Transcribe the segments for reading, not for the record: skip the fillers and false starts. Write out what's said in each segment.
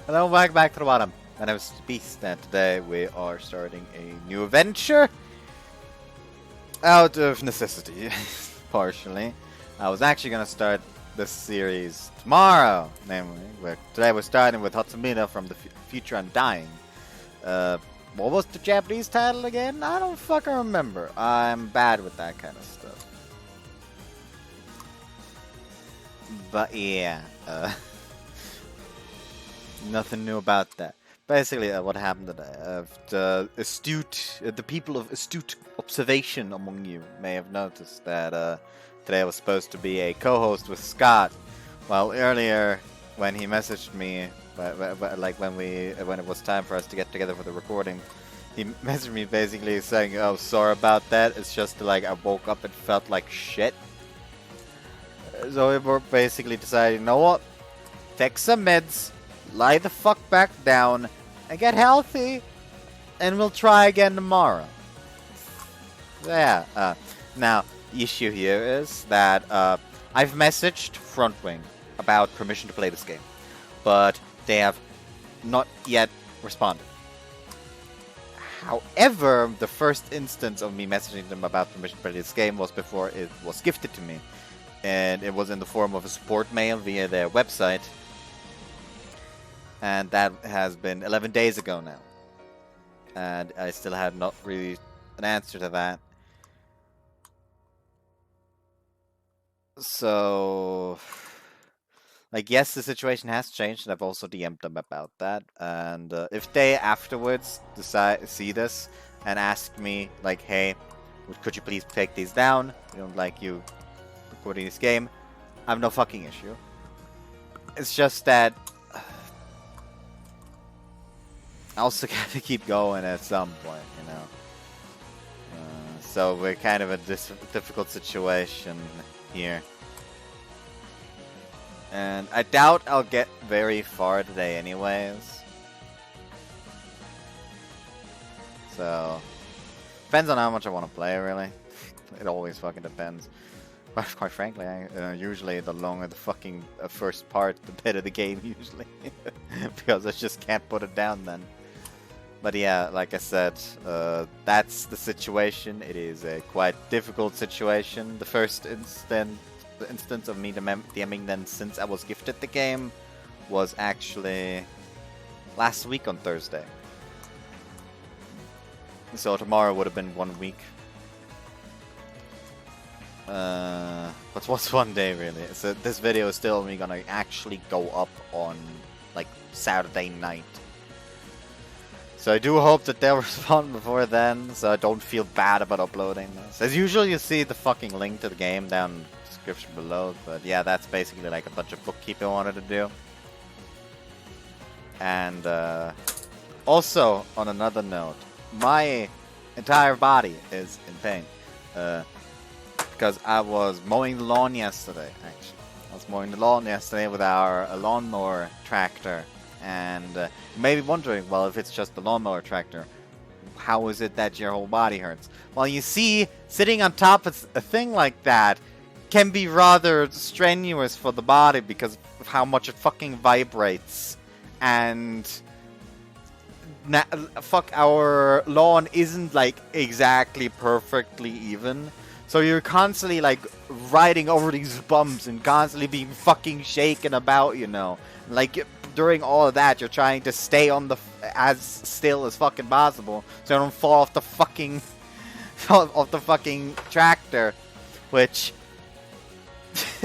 Hello, welcome back to the bottom. My name is Beast, and today we are starting a new adventure out of necessity, partially. I was actually gonna start this series tomorrow, namely, today we're starting with Hatsumira from the future Undying. What was the Japanese title again? I don't fucking remember. I'm bad with that kind of stuff. But yeah, nothing new about that. Basically, what happened today? The people of astute observation among you may have noticed that today I was supposed to be a co-host with Scott. While earlier, when he messaged me, like when it was time for us to get together for the recording, he messaged me basically saying, "Oh, sorry about that. It's just like I woke up and felt like shit." So we were basically deciding, you know what? Take some meds, lie the fuck back down, and get healthy, and we'll try again tomorrow. Yeah. Now, the issue here is that I've messaged Frontwing about permission to play this game, but they have not yet responded. However, the first instance of me messaging them about permission to play this game was before it was gifted to me. And it was in the form of a support mail via their website. And that has been 11 days ago now. And I still have not really an answer to that. So, like, yes, the situation has changed, and I've also DM'd them about that. And if they afterwards see this and ask me, like, hey, could you please take these down? We don't like you recording this game, I have no fucking issue. It's just that I also gotta keep going at some point, you know. So we're kind of in a difficult situation here. And I doubt I'll get very far today anyways. So, depends on how much I want to play, really. It always fucking depends. But quite frankly, usually the longer the fucking first part, the better the game, usually. Because I just can't put it down then. But yeah, like I said, that's the situation. It is a quite difficult situation. The first instance of me DMing them since I was gifted the game was actually last week on Thursday. So tomorrow would have been 1 week. But what's one day really? So this video is still only gonna actually go up on like Saturday night. So I do hope that they'll respond before then, so I don't feel bad about uploading this. As usual, you see the fucking link to the game down in the description below, but yeah, that's basically like a bunch of bookkeeping I wanted to do. And also, on another note, my entire body is in pain. Because I was mowing the lawn yesterday, actually. I was mowing the lawn yesterday with our lawnmower tractor. And you may be wondering, well, if it's just the lawnmower tractor, how is it that your whole body hurts? Well, you see, sitting on top of a thing like that can be rather strenuous for the body because of how much it fucking vibrates. And our lawn isn't like exactly perfectly even. So you're constantly like riding over these bumps and constantly being fucking shaken about, you know. Like during all of that, you're trying to stay on as still as fucking possible so you don't fall off the fucking tractor, which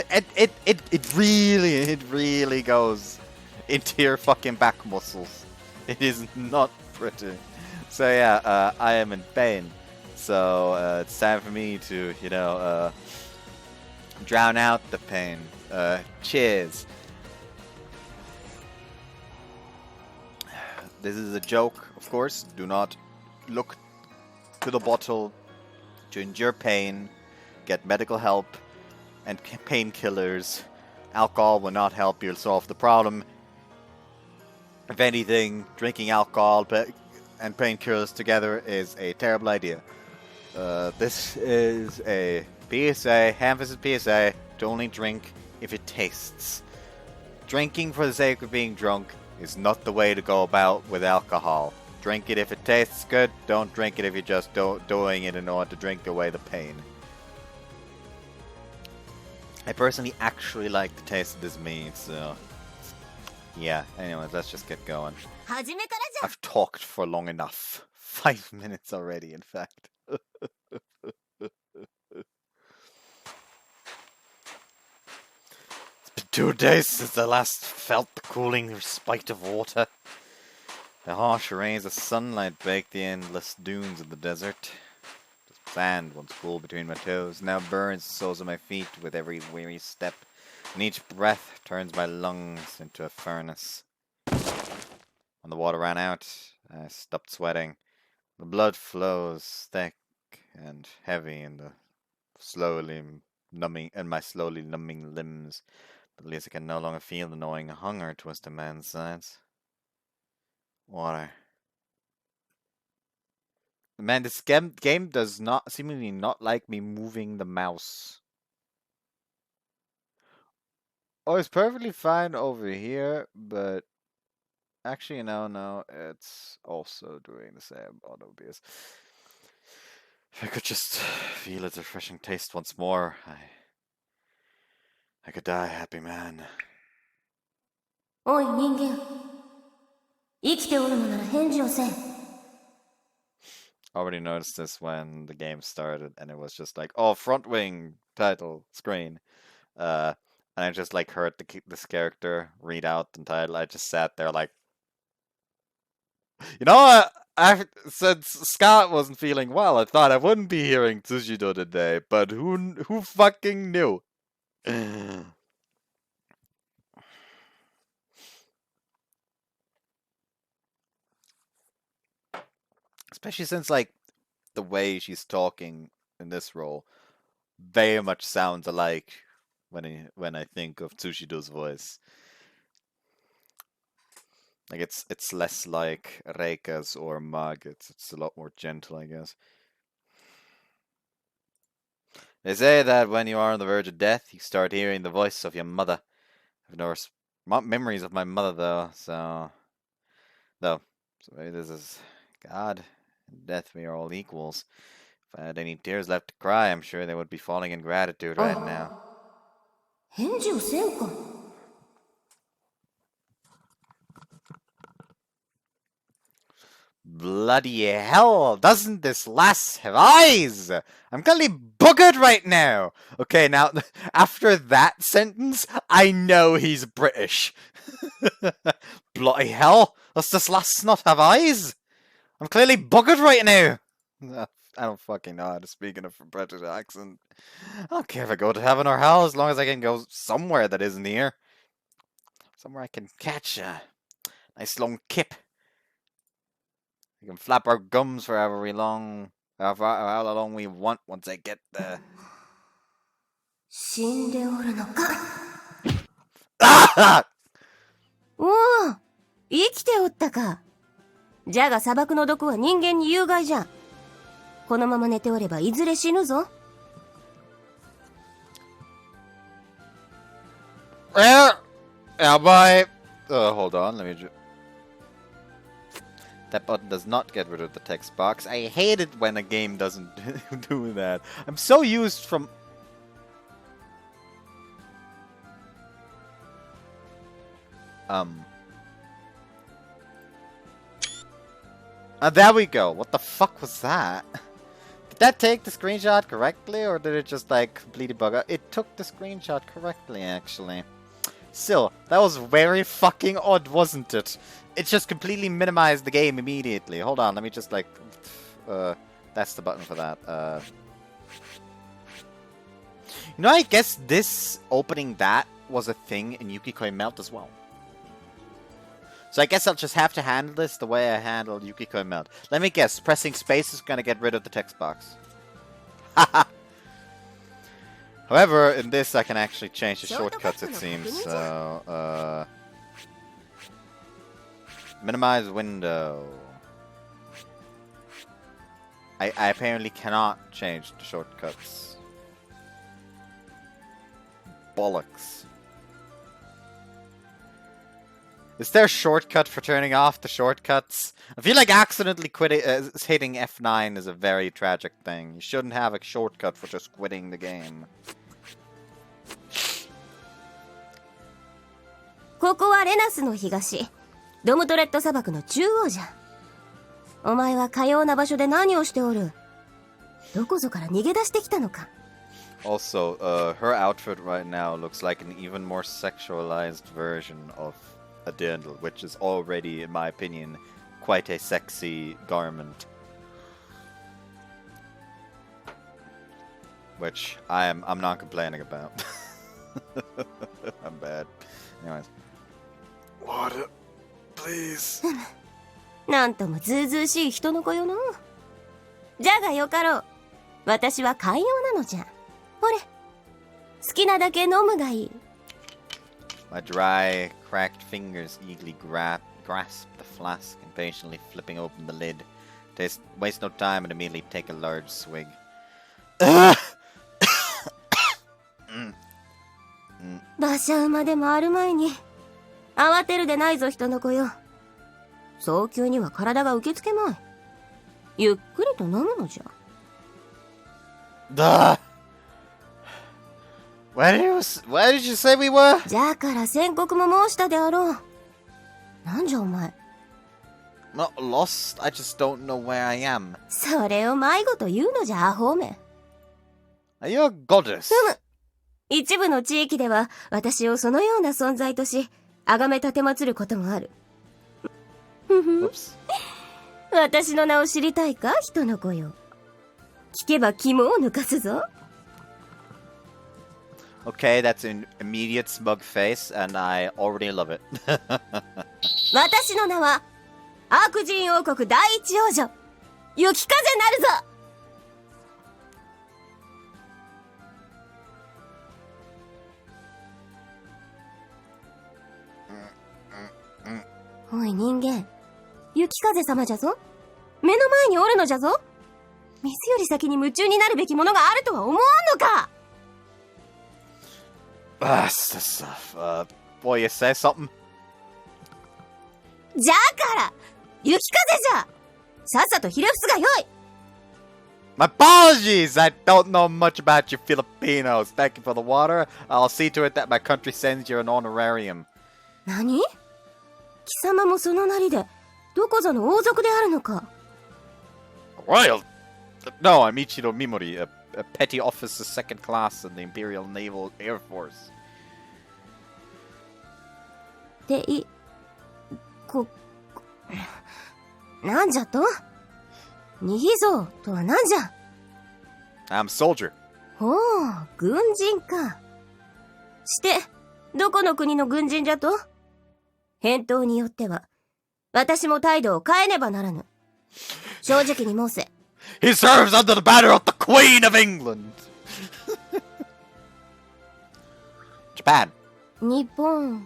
it really goes into your fucking back muscles. It is not pretty. So yeah, I am in pain. So it's time for me to, you know, drown out the pain. Cheers. This is a joke, of course. Do not look to the bottle to endure pain. Get medical help and painkillers. Alcohol will not help you solve the problem. If anything, drinking alcohol and painkillers together is a terrible idea. This is a PSA, ham-fisted PSA, to only drink if it tastes. Drinking for the sake of being drunk is not the way to go about with alcohol. Drink it if it tastes good, don't drink it if you're just doing it in order to drink away the pain. I personally actually like the taste of this meat, so... Yeah, anyways, let's just get going. I've talked for long enough. 5 minutes already, in fact. It's been 2 days since I last felt the cooling respite of water. The harsh rays of sunlight baked the endless dunes of the desert. The sand, once cool between my toes, now burns the soles of my feet with every weary step, and each breath turns my lungs into a furnace. When the water ran out, I stopped sweating. The blood flows thick and heavy in my slowly numbing limbs, but at least I can no longer feel the gnawing hunger twist a man's sides. Water. Man, this game does not seemingly not like me moving the mouse. Oh, it's perfectly fine over here, but actually, no, it's also doing the same on OBS. If I could just feel its refreshing taste once more, I could die a happy man. Oi, ningen. 生きておるのなら返事をせ。 Already noticed this when the game started, and it was just like, oh, front wing title screen. And I just like heard this character read out the title. I just sat there like, you know what? Since Scott wasn't feeling well, I thought I wouldn't be hearing Tsushido today, but who fucking knew? Especially since, like, the way she's talking in this role very much sounds alike when I think of Tsushido's voice. Like, it's less like Reika's or Margit's. It's a lot more gentle, I guess. They say that when you are on the verge of death, you start hearing the voice of your mother. I have no memories of my mother, though, so maybe this is God. In death, we are all equals. If I had any tears left to cry, I'm sure they would be falling in gratitude right now. 返事をせよか。 Bloody hell, doesn't this lass have eyes? I'm clearly buggered right now. Okay, now, after that sentence, I know he's British. Bloody hell, does this lass not have eyes? I'm clearly buggered right now. I don't fucking know how to speak in a British accent. I don't care if I go to heaven or hell, as long as I can go somewhere that isn't here. Somewhere I can catch a nice long kip. We can flap our gums for however long, how long we want once I get there. 死んでおるのか。 Ah! おお、生きておったか。じゃが砂漠の毒は人間に有害じゃ。このまま寝ておればいずれ死ぬぞ。Hold on, let me That button does not get rid of the text box. I hate it when a game doesn't do that. I'm so used from... there we go. What the fuck was that? Did that take the screenshot correctly, or did it just, like, completely bug out? It took the screenshot correctly, actually. Still, that was very fucking odd, wasn't it? It just completely minimized the game immediately. Hold on, let me just, like... that's the button for that. You know, I guess this opening that was a thing in Yukikoi Melt as well. So I guess I'll just have to handle this the way I handled Yukikoi Melt. Let me guess, pressing space is gonna get rid of the text box. Haha! However, in this I can actually change the shortcuts, it seems, so, minimize window. I apparently cannot change the shortcuts. Bollocks. Is there a shortcut for turning off the shortcuts? I feel like accidentally hitting F9 is a very tragic thing. You shouldn't have a shortcut for just quitting the game. ここはレナスの東、ドムトレット砂漠の中央じゃ。お前はかような場所で何をしておる？どこぞから逃げ出してきたのか？ Also, her outfit right now looks like an even more sexualized version of a dirndl, which is already, in my opinion, quite a sexy garment. Which I'm not complaining about. I'm bad. Anyways. Water, please. なんともずうずうしい人の子よの。じゃがよかろう。私は寛容なのじゃ。ほれ、好きなだけ飲むがいい。My dry, cracked fingers eagerly grasp the flask, impatiently flipping open the lid. Waste no time and immediately take a large swig. 馬車馬で回る前に慌てるでないぞ人の子よ。早急には体が受け付けまい。ゆっくりと飲むのじゃ。Where did you say we were? じゃから宣告も申したであろう。なんじゃお前。Not lost, I just don't know where I am. それを迷子と言うのじゃアホめ。Are you a goddess? 一部の地域では私をそのような存在とし崇め立てることもある。私の名を知りたいか人の子よ。聞けば肝を抜かすぞ。Okay, that's an immediate smug face, and I already love it. 私の名は悪人王国第一王女雪風なるぞ。おい人間、雪風様じゃぞ。目の前におるのじゃぞ。水より先に夢中になるべきものがあるとは思わんのか。Boy, you say something? じゃから雪風じゃ。さっさとひれ伏すがよい。 My apologies! I don't know much about you Filipinos. Thank you for the water. I'll see to it that my country sends you an honorarium. 何？貴様もそのなりでどこぞの王族であるのか。 Royal? No, I'm Ichiro Mimori, a petty officer second class in the Imperial Naval Air Force. なんじゃと？逃げぞとはなんじゃ。 I'm a soldier. おお、軍人か。して、どこの国の軍人じゃと？返答によっては、私も態度を変えねばならぬ。正直に申せ。He serves under the banner of the Queen of England. Japan. 日本。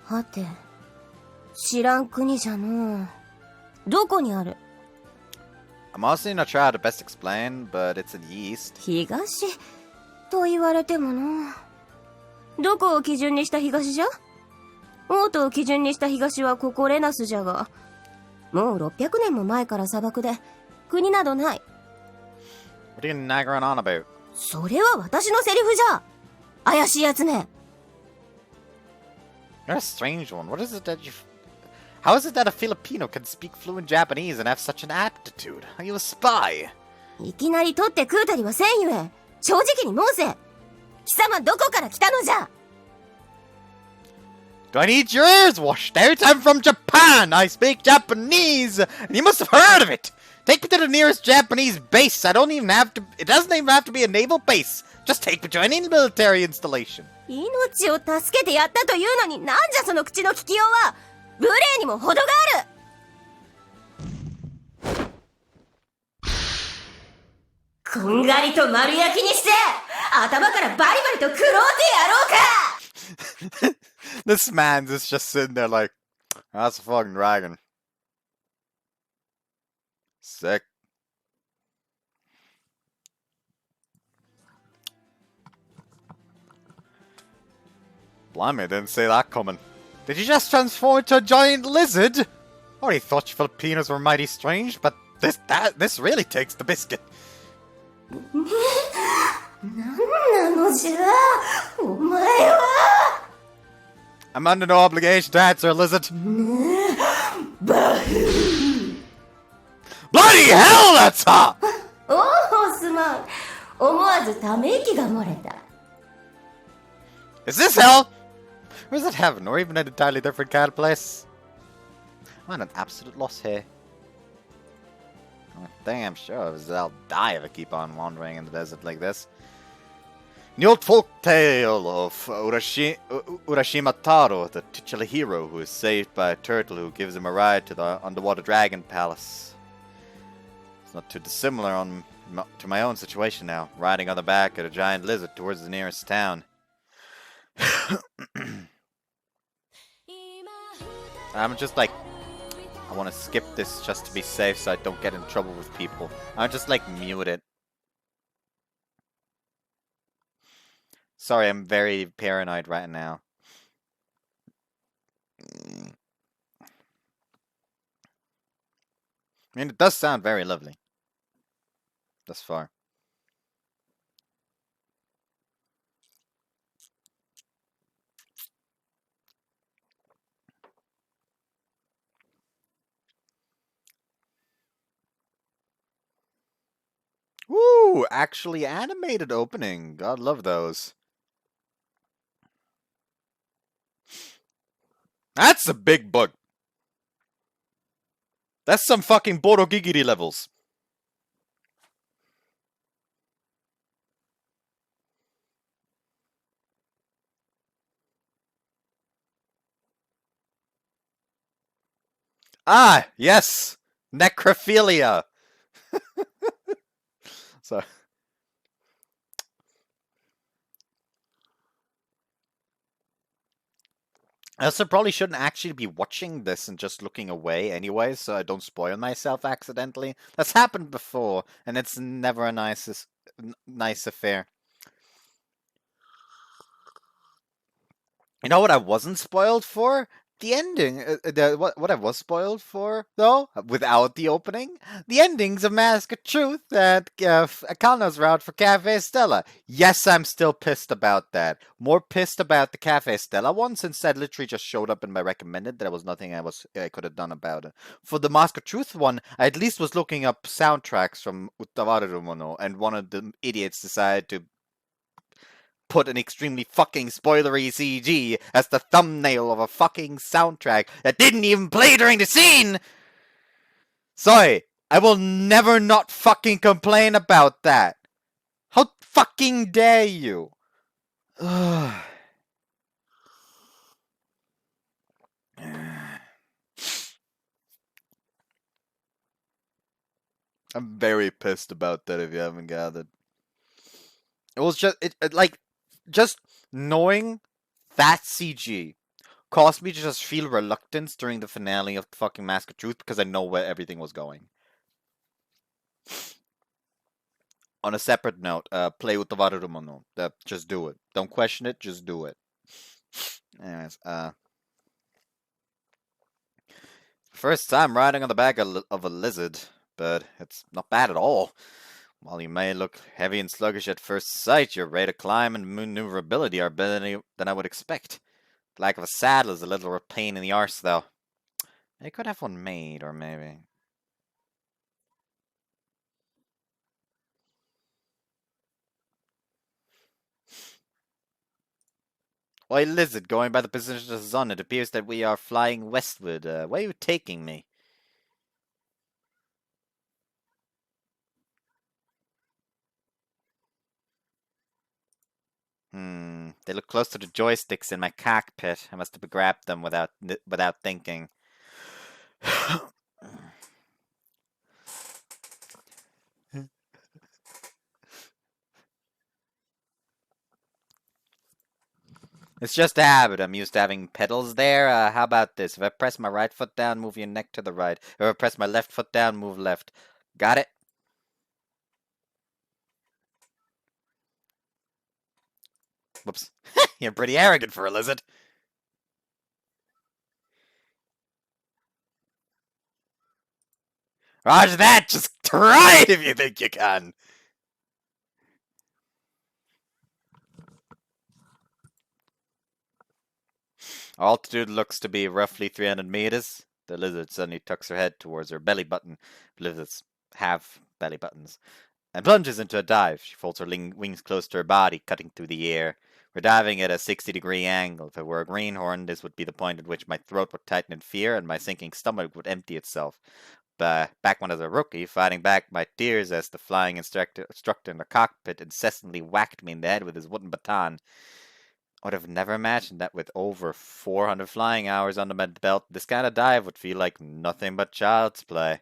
はて、知らん国じゃのう。どこにある？ I'm honestly not sure how to best explain, but it's in the east. 東と言われてもの。どこを基準にした東じゃ？王都を基準にした東はここレナスじゃが、もう600年も前から砂漠で、国などない。What are you nagging on about? それは私のセリフじゃ。怪しいやつめ。You're a strange one. What is it that you... How is it that a Filipino can speak fluent Japanese and have such an aptitude? Are you a spy? いきなり取って食うたりはせんゆえ。正直に申せ。貴様どこから来たのじゃ。 Do I need your ears washed out? I'm from Japan! I speak Japanese! And you must have heard of it! Take me to the nearest Japanese base. I don't even have to... It doesn't even have to be a naval base. Just take me to any military installation. 命を助けてやったというのになんじゃその口の利きようは。無礼にも程がある。こんがりと丸焼きにして頭からバリバリと食ろうてやろうか。 This man's is just sitting there like, that's a fucking dragon. Sick. Blimey, didn't see that coming. Did you just transform into a giant lizard? I already thought you Filipinos were mighty strange, but this really takes the biscuit. 何なのじゃお前は I'm under no obligation to answer, lizard. Bloody hell, that's hot! おおすまん思わずため息が漏れた Is this hell? Or is it heaven, or even an entirely different kind of place? I'm at an absolute loss here. One thing I'm sure of is that I'll die if I keep on wandering in the desert like this. The old folk tale of Urashima Taro, the titular hero who is saved by a turtle who gives him a ride to the underwater dragon palace. It's not too dissimilar to my own situation now, riding on the back of a giant lizard towards the nearest town. I'm just like, I want to skip this just to be safe so I don't get in trouble with people. I'll just like mute it. Sorry, I'm very paranoid right now. I mean, it does sound very lovely. Thus far. Woo! Actually animated opening. God love those. That's a big bug. That's some fucking Borogigiri levels. Ah, yes! Necrophilia! So... I also probably shouldn't actually be watching this and just looking away anyway, so I don't spoil myself accidentally. That's happened before, and it's never a nice affair. You know what I wasn't spoiled for? The ending. What I was spoiled for, though, without the opening? The endings of Mask of Truth and Akana's route for Cafe Stella. Yes, I'm still pissed about that. More pissed about the Cafe Stella one, since that literally just showed up in my recommended. There was nothing I could have done about it. For the Mask of Truth one, I at least was looking up soundtracks from Utawarumono, and one of the idiots decided to put an extremely fucking spoilery CG as the thumbnail of a fucking soundtrack that didn't even play during the scene! Sorry, I will never not fucking complain about that. How fucking dare you? I'm very pissed about that if you haven't gathered. It was just, just knowing that CG caused me to just feel reluctance during the finale of fucking Mask of Truth because I know where everything was going. On a separate note, play Utawarumono. Just do it. Don't question it, just do it. Anyways, first time riding on the back of a lizard, but it's not bad at all. While you may look heavy and sluggish at first sight, your rate of climb and maneuverability are better than I would expect. The lack of a saddle is a little of a pain in the arse, though. I could have one made, or maybe... Oi, lizard, going by the position of the sun, it appears that we are flying westward. Where are you taking me? They look close to the joysticks in my cockpit. I must have grabbed them without thinking. It's just a habit. I'm used to having pedals there. How about this? If I press my right foot down, move your neck to the right. If I press my left foot down, move left. Got it? Whoops. You're pretty arrogant for a lizard. Roger that! Just try it if you think you can! Our altitude looks to be roughly 300 meters. The lizard suddenly tucks her head towards her belly button. Lizards have belly buttons. And plunges into a dive. She folds her wings close to her body, cutting through the air. We're diving at a 60-degree angle. If it were a greenhorn, this would be the point at which my throat would tighten in fear and my sinking stomach would empty itself. But back when I was a rookie, fighting back my tears as the flying instructor in the cockpit incessantly whacked me in the head with his wooden baton. I would have never imagined that with over 400 flying hours under my belt, this kind of dive would feel like nothing but child's play.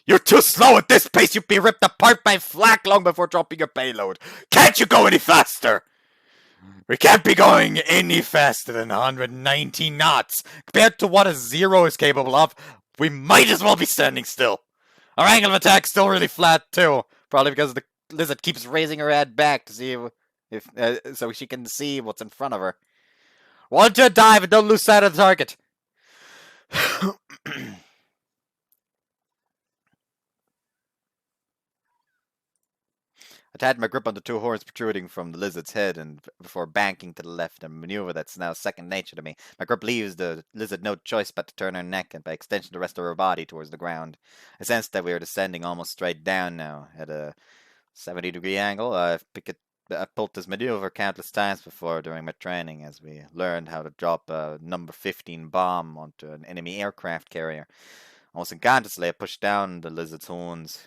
You're too slow at this pace. You'd be ripped apart by flak long before dropping your payload. Can't you go any faster? We can't be going any faster than 190 knots. Compared to what a Zero is capable of, we might as well be standing still. Our angle of attack's still really flat, too. Probably because the lizard keeps raising her head back to see so she can see what's in front of her. Want to dive and don't lose sight of the target. I tightened my grip on the two horns protruding from the lizard's head and before banking to the left, a maneuver that's now second nature to me. My grip leaves the lizard no choice but to turn her neck and by extension the rest of her body towards the ground. I sensed that we were descending almost straight down now, at a 70-degree angle. I pulled this maneuver countless times before during my training as we learned how to drop a number 15 bomb onto an enemy aircraft carrier. Almost unconsciously, I pushed down the lizard's horns.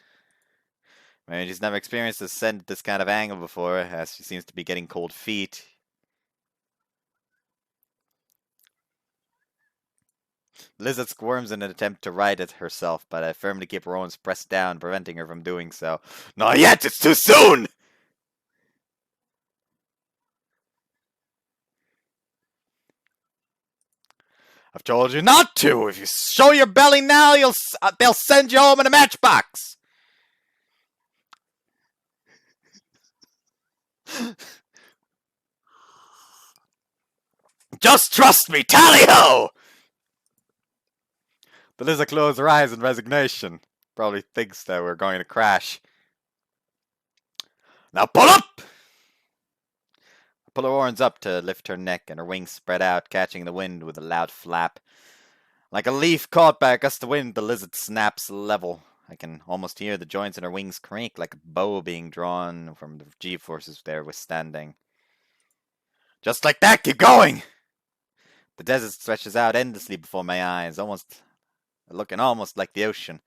Maybe she's never experienced a descent at this kind of angle before, as she seems to be getting cold feet. The lizard squirms in an attempt to right it herself, but I firmly keep her horns pressed down, preventing her from doing so. Not yet! It's too soon! I've told you not to! If you show your belly now, they'll send you home in a matchbox! Just trust me, tally-ho! The lizard closed her eyes in resignation. Probably thinks that we're going to crash. Now pull up! I pull her horns up to lift her neck, and her wings spread out, catching the wind with a loud flap. Like a leaf caught by a gust of wind, the lizard snaps level. I can almost hear the joints in her wings creak like a bow being drawn from the G-forces they're withstanding. Just like that, keep going! The desert stretches out endlessly before my eyes, looking almost like the ocean.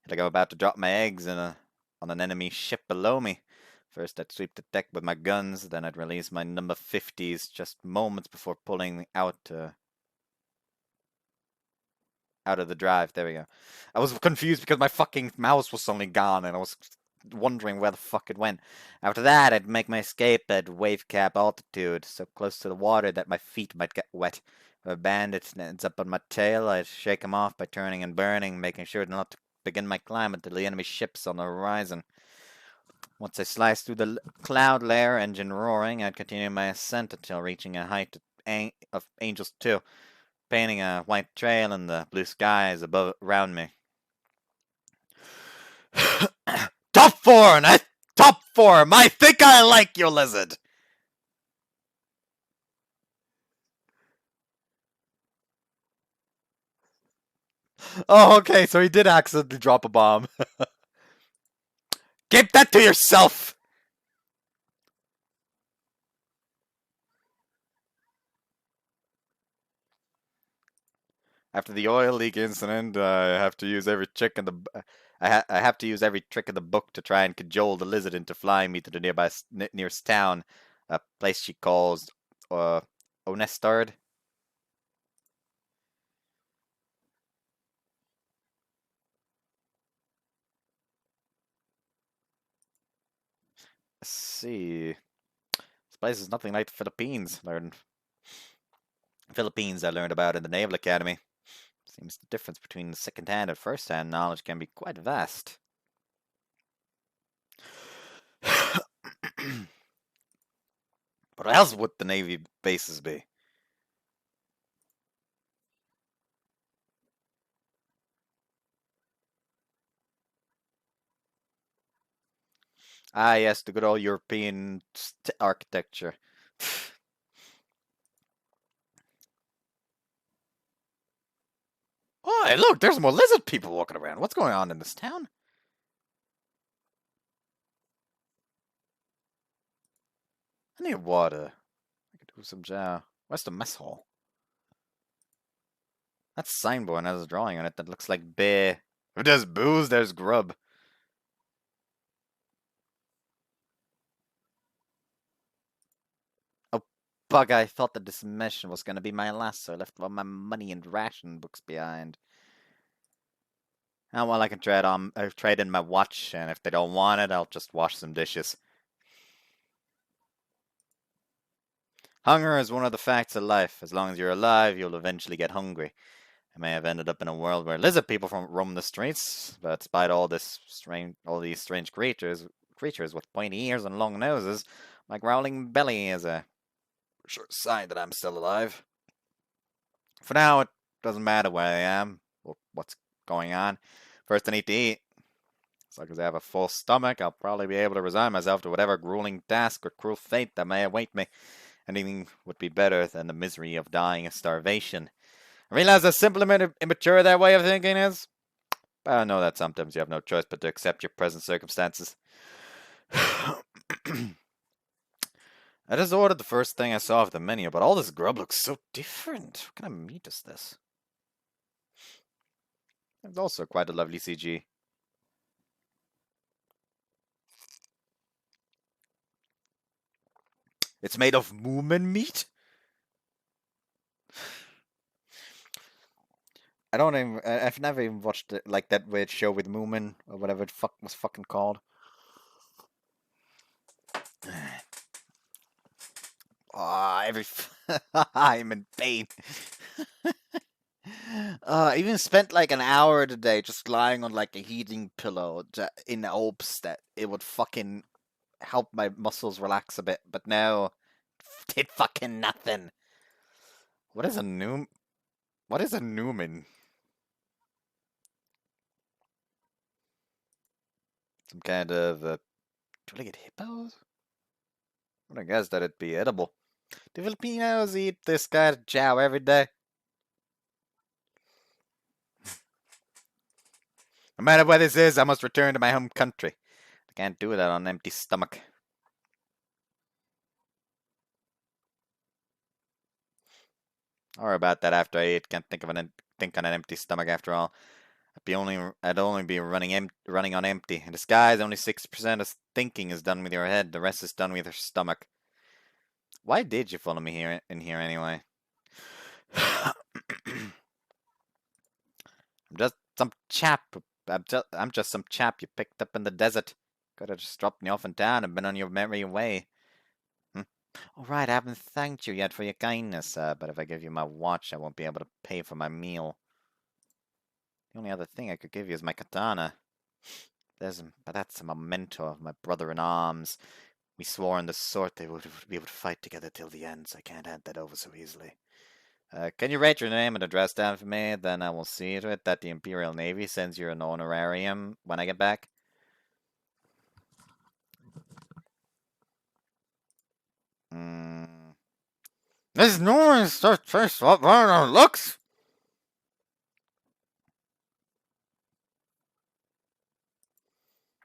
Like I'm about to drop my eggs on an enemy ship below me. First I'd sweep the deck with my guns, then I'd release my number 50s just moments before pulling out of the drive. There we go. I was confused because my fucking mouse was suddenly gone and I was wondering where the fuck it went. After that, I'd make my escape at wave cap altitude, so close to the water that my feet might get wet. If a bandit ends up on my tail, I'd shake him off by turning and burning, making sure not to begin my climb until the enemy ship's on the horizon. Once I sliced through the cloud layer, engine roaring, I'd continue my ascent until reaching a height of Angels 2, painting a white trail in the blue skies around me. Top form! I think I like you, lizard! Oh, okay, so he did accidentally drop a bomb. Keep that to yourself! After the oil leak incident, I have to use every trick in the I have to use every trick in the book to try and cajole the lizard into flying me to the nearest town, a place she calls Onestard. Let's see. This place is nothing like the Philippines. I learned about in the Naval Academy. Seems the difference between second-hand and first-hand knowledge can be quite vast. What else would the Navy bases be? Ah, yes, the good old European architecture. Oh, hey, look, there's more lizard people walking around. What's going on in this town? I need water. I could do some job. Where's the mess hall? That signboard has a drawing on it that looks like bear. If there's booze, there's grub. Oh, bug, I thought that this mission was gonna be my last, so I left all my money and ration books behind. Oh, well, I can trade in my watch, and if they don't want it, I'll just wash some dishes. Hunger is one of the facts of life. As long as you're alive, you'll eventually get hungry. I may have ended up in a world where lizard people roam the streets, but despite all these strange creatures with pointy ears and long noses, my growling belly is a sure sign that I'm still alive. For now, it doesn't matter where I am or what's going on. First, I need to eat. As long as I have a full stomach, I'll probably be able to resign myself to whatever grueling task or cruel fate that may await me. Anything would be better than the misery of dying of starvation. I realize how simple and immature that way of thinking is, but I know that sometimes you have no choice but to accept your present circumstances. I just ordered the first thing I saw off the menu, but all this grub looks so different. What kind of meat is this? It's also quite a lovely CG. It's made of moomin meat? I've never even watched it, like that weird show with Moomin, or whatever it was fucking called. I'm in pain. I even spent like an hour today just lying on like a heating pillow in hopes that it would fucking help my muscles relax a bit, but no, did fucking nothing. What is a noom? What is a Newman? Some kind of two-legged hippos? I would guess that it'd be edible. Do Filipinos eat this kind of chow every day? No matter what this is, I must return to my home country. I can't do that on an empty stomach. Or about that after I eat. Can't think on an empty stomach after all. I'd only be running on empty. In disguise, only 6% of thinking is done with your head. The rest is done with your stomach. Why did you follow me in here anyway? I'm just some chap. I'm just some chap you picked up in the desert. Could have just dropped me off in town and been on your merry way. All right, I haven't thanked you yet for your kindness, but if I give you my watch, I won't be able to pay for my meal. The only other thing I could give you is my katana. But that's a memento of my brother in arms. We swore on the sword they would be able to fight together till the end, so I can't hand that over so easily. Can you write your name and address down for me? Then I will see to it that the Imperial Navy sends you an honorarium when I get back. This Norman starts first what on looks.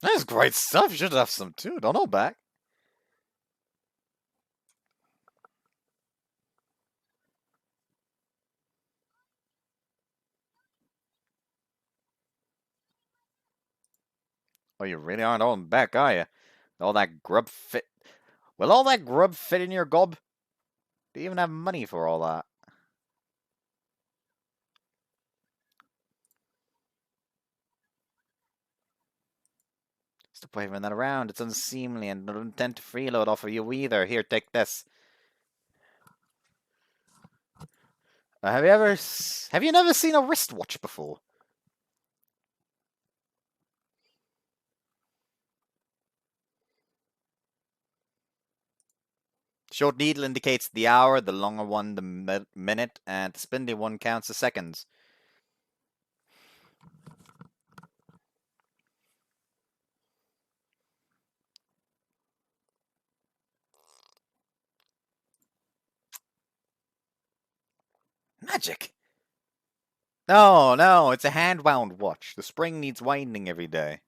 That's great stuff. You should have some too. Don't hold back. Oh, you really aren't holding back, are you? All that grub fit. Will all that grub fit in your gob? Do you even have money for all that? Stop waving that around. It's unseemly and don't intend to freeload off of you either. Here, take this. Have you never seen a wristwatch before? Short needle indicates the hour, the longer one the minute, and the spindly one counts the seconds. magic. No, no, it's a hand-wound watch. The spring needs winding every day.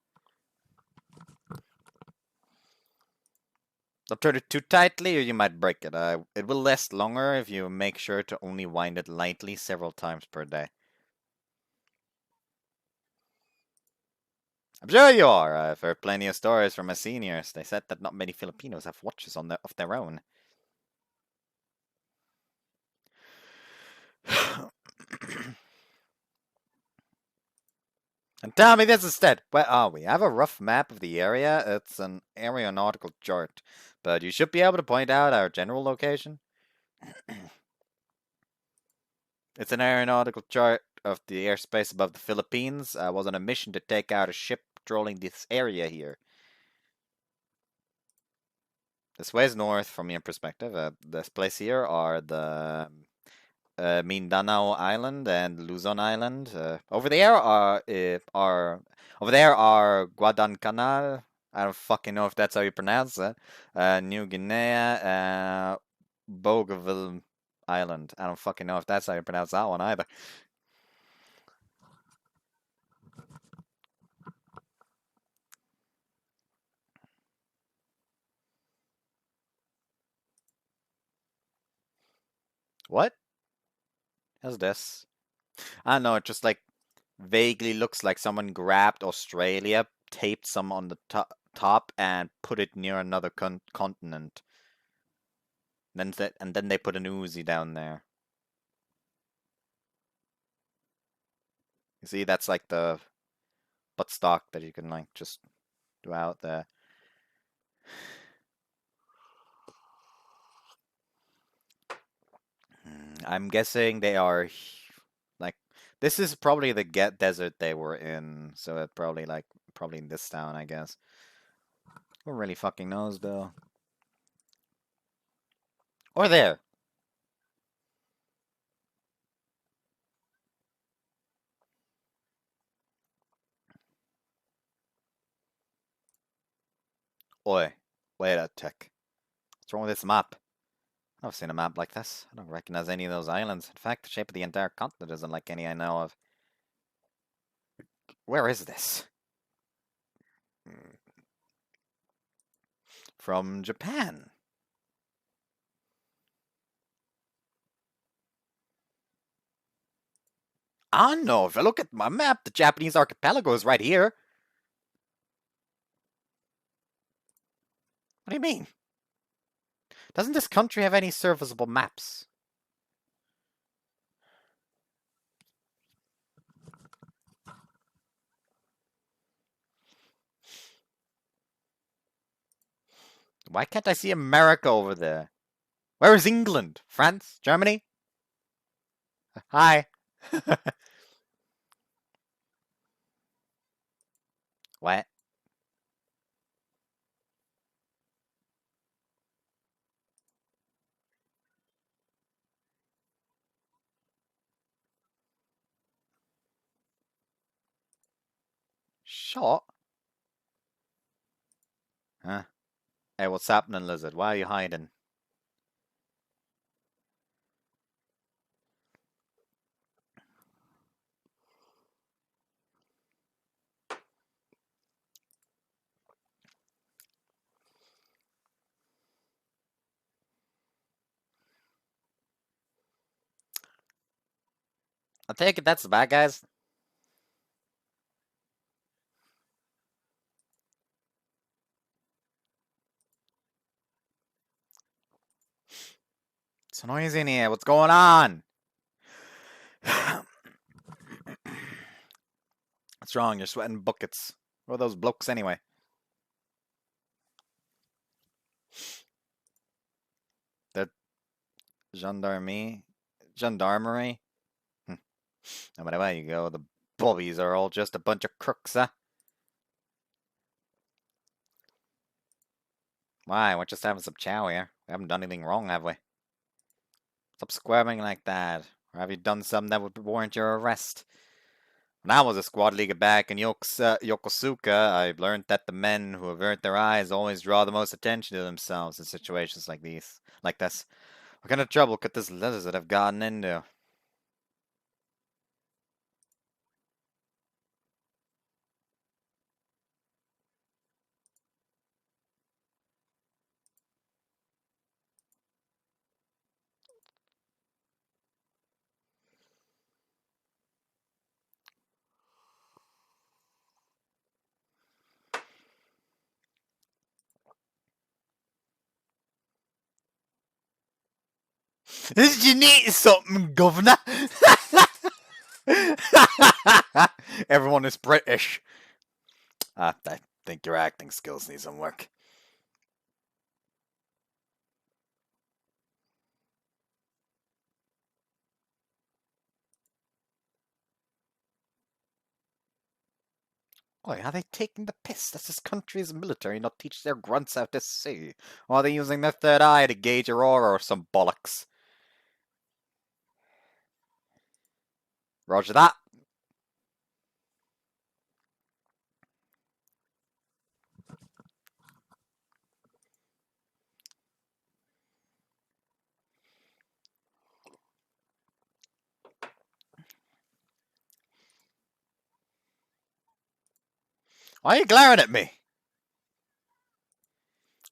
Don't turn it too tightly or you might break it. It will last longer if you make sure to only wind it lightly several times per day. I'm sure you are. I've heard plenty of stories from my seniors. They said that not many Filipinos have watches of their own. And tell me this instead. Where are we? I have a rough map of the area. It's an aeronautical chart. But you should be able to point out our general location. It's an aeronautical chart of the airspace above the Philippines. I was on a mission to take out a ship patrolling this area here. This way is north from your perspective. This place here are the Mindanao Island and Luzon Island. Over there are Guadalcanal. I don't fucking know if that's how you pronounce it. New Guinea, Bougainville Island. I don't fucking know if that's how you pronounce that one either. What? How's this? I don't know, it just like vaguely looks like someone grabbed Australia, taped some on the top, and put it near another continent. And then they put an Uzi down there. You see, that's like the buttstock that you can like just do out there. I'm guessing they are like this is probably the desert they were in, so it probably in this town, I guess. Who really fucking knows though? Or there. Oi, wait a tick. What's wrong with this map? I've seen a map like this. I don't recognize any of those islands. In fact, the shape of the entire continent isn't like any I know of. Where is this? From Japan. I don't know. If I look at my map, the Japanese archipelago is right here. What do you mean? Doesn't this country have any serviceable maps? Why can't I see America over there? Where is England? France? Germany? Hi. What? Shot? Huh? Hey, what's happening, Lizard? Why are you hiding? I take it that's the bad guys. It's so noisy in here. What's going on? What's wrong? You're sweating buckets. What are those blokes anyway? The gendarmerie? No matter where you go, the bobbies are all just a bunch of crooks, huh? Why? We're just having some chow here. We haven't done anything wrong, have we? Stop squirming like that. Or have you done something that would warrant your arrest? When I was a squad leader back in Yokosuka, I learned that the men who avert their eyes always draw the most attention to themselves in situations like this. What kind of trouble could this lizard have gotten into? You need something, governor. Everyone is British. I think your acting skills need some work. Why are they taking the piss? That's this country's military not teach their grunts how to see. Or are they using their third eye to gauge your aura or some bollocks? Roger that. Why are you glaring at me?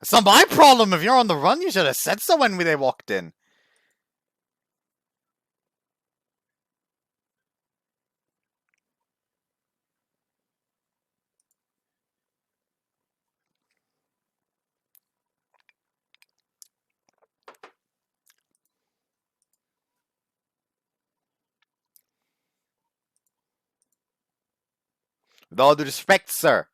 It's not my problem. If you're on the run, you should have said so when they walked in. With all due respect, sir.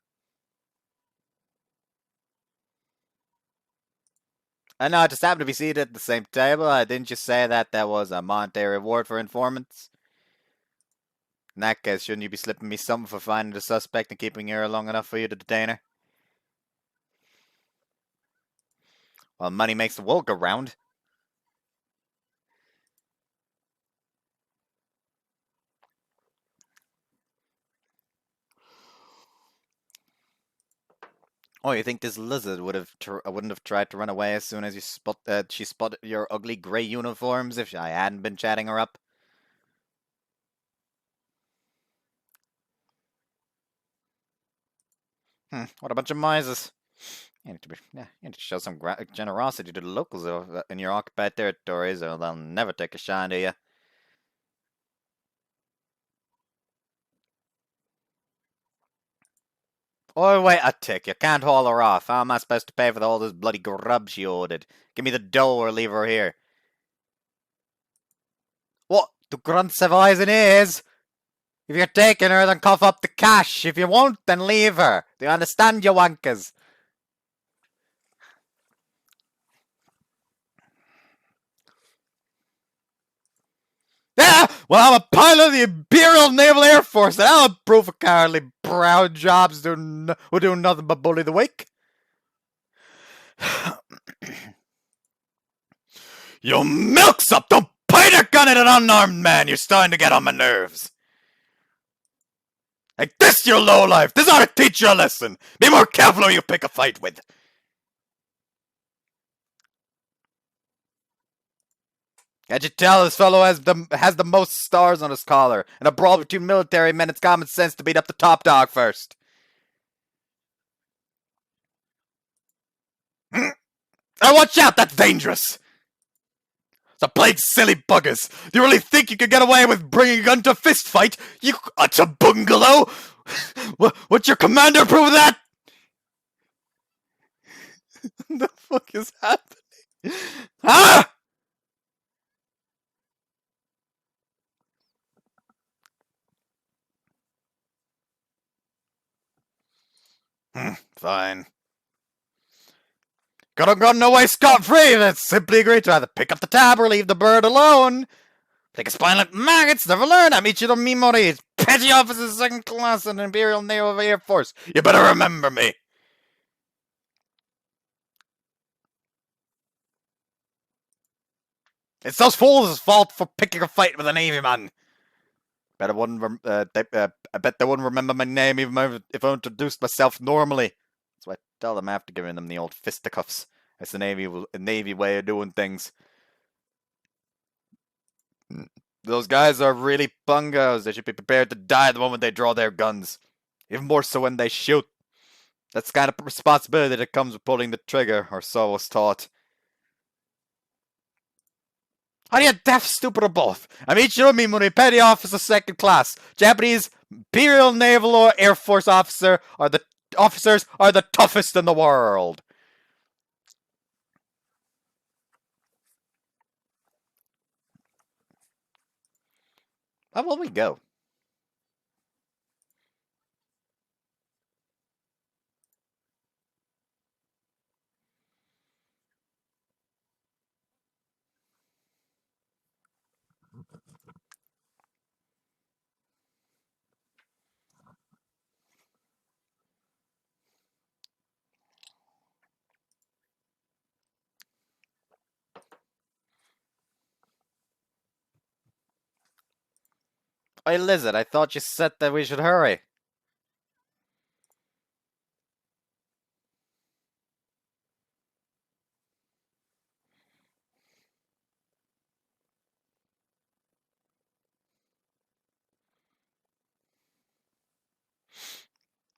I know, I just happened to be seated at the same table. Didn't you say that there was a monetary reward for informants? In that case, shouldn't you be slipping me something for finding the suspect and keeping her long enough for you to detain her? Well, money makes the world go round. Oh, you think this lizard wouldn't have tried to run away as soon as she spotted your ugly grey uniforms if I hadn't been chatting her up? What a bunch of misers. You need to show some generosity to the locals in your occupied territories, or they'll never take a shine to you. Oh, wait a tick. You can't haul her off. How am I supposed to pay for all this bloody grub she ordered? Give me the dough or leave her here. What? Do grunts have eyes and ears? If you're taking her, then cough up the cash. If you won't, then leave her. Do you understand, you wankers? Yeah, well, I'm a pilot of the Imperial Naval Air Force, and I'll approve of cowardly brown jobs who do nothing but bully the weak. You milksop! Don't point a gun at an unarmed man! You're starting to get on my nerves. Like this, you lowlife! This ought to teach you a lesson! Be more careful who you pick a fight with! Can't you tell this fellow has the most stars on his collar? In a brawl between military men, it's common sense to beat up the top dog first. Now watch out, that's dangerous! The plague silly buggers! Do you really think you could get away with bringing a gun to a fist fight? You utter bungalow! What's your commander approve of that? What the fuck is happening? Ah! Fine. Could have gotten away scot-free. Let's simply agree to either pick up the tab or leave the bird alone. Take a spine like maggots, never learn. Amici mi mori. Petty officer, second class in the Imperial Naval Air Force. You better remember me. It's those fools' fault for picking a fight with a Navy man. I bet they wouldn't remember my name even if I introduced myself normally. So I tell them after giving them the old fisticuffs. It's the Navy way of doing things. Those guys are really bungos. They should be prepared to die the moment they draw their guns. Even more so when they shoot. That's the kind of responsibility that comes with pulling the trigger, or so I was taught. Are you deaf, stupid, or both? Amici mi petty officer second class. Japanese Imperial Naval or Air Force officers are the toughest in the world. Where will we go? Hey, Lizard, I thought you said that we should hurry.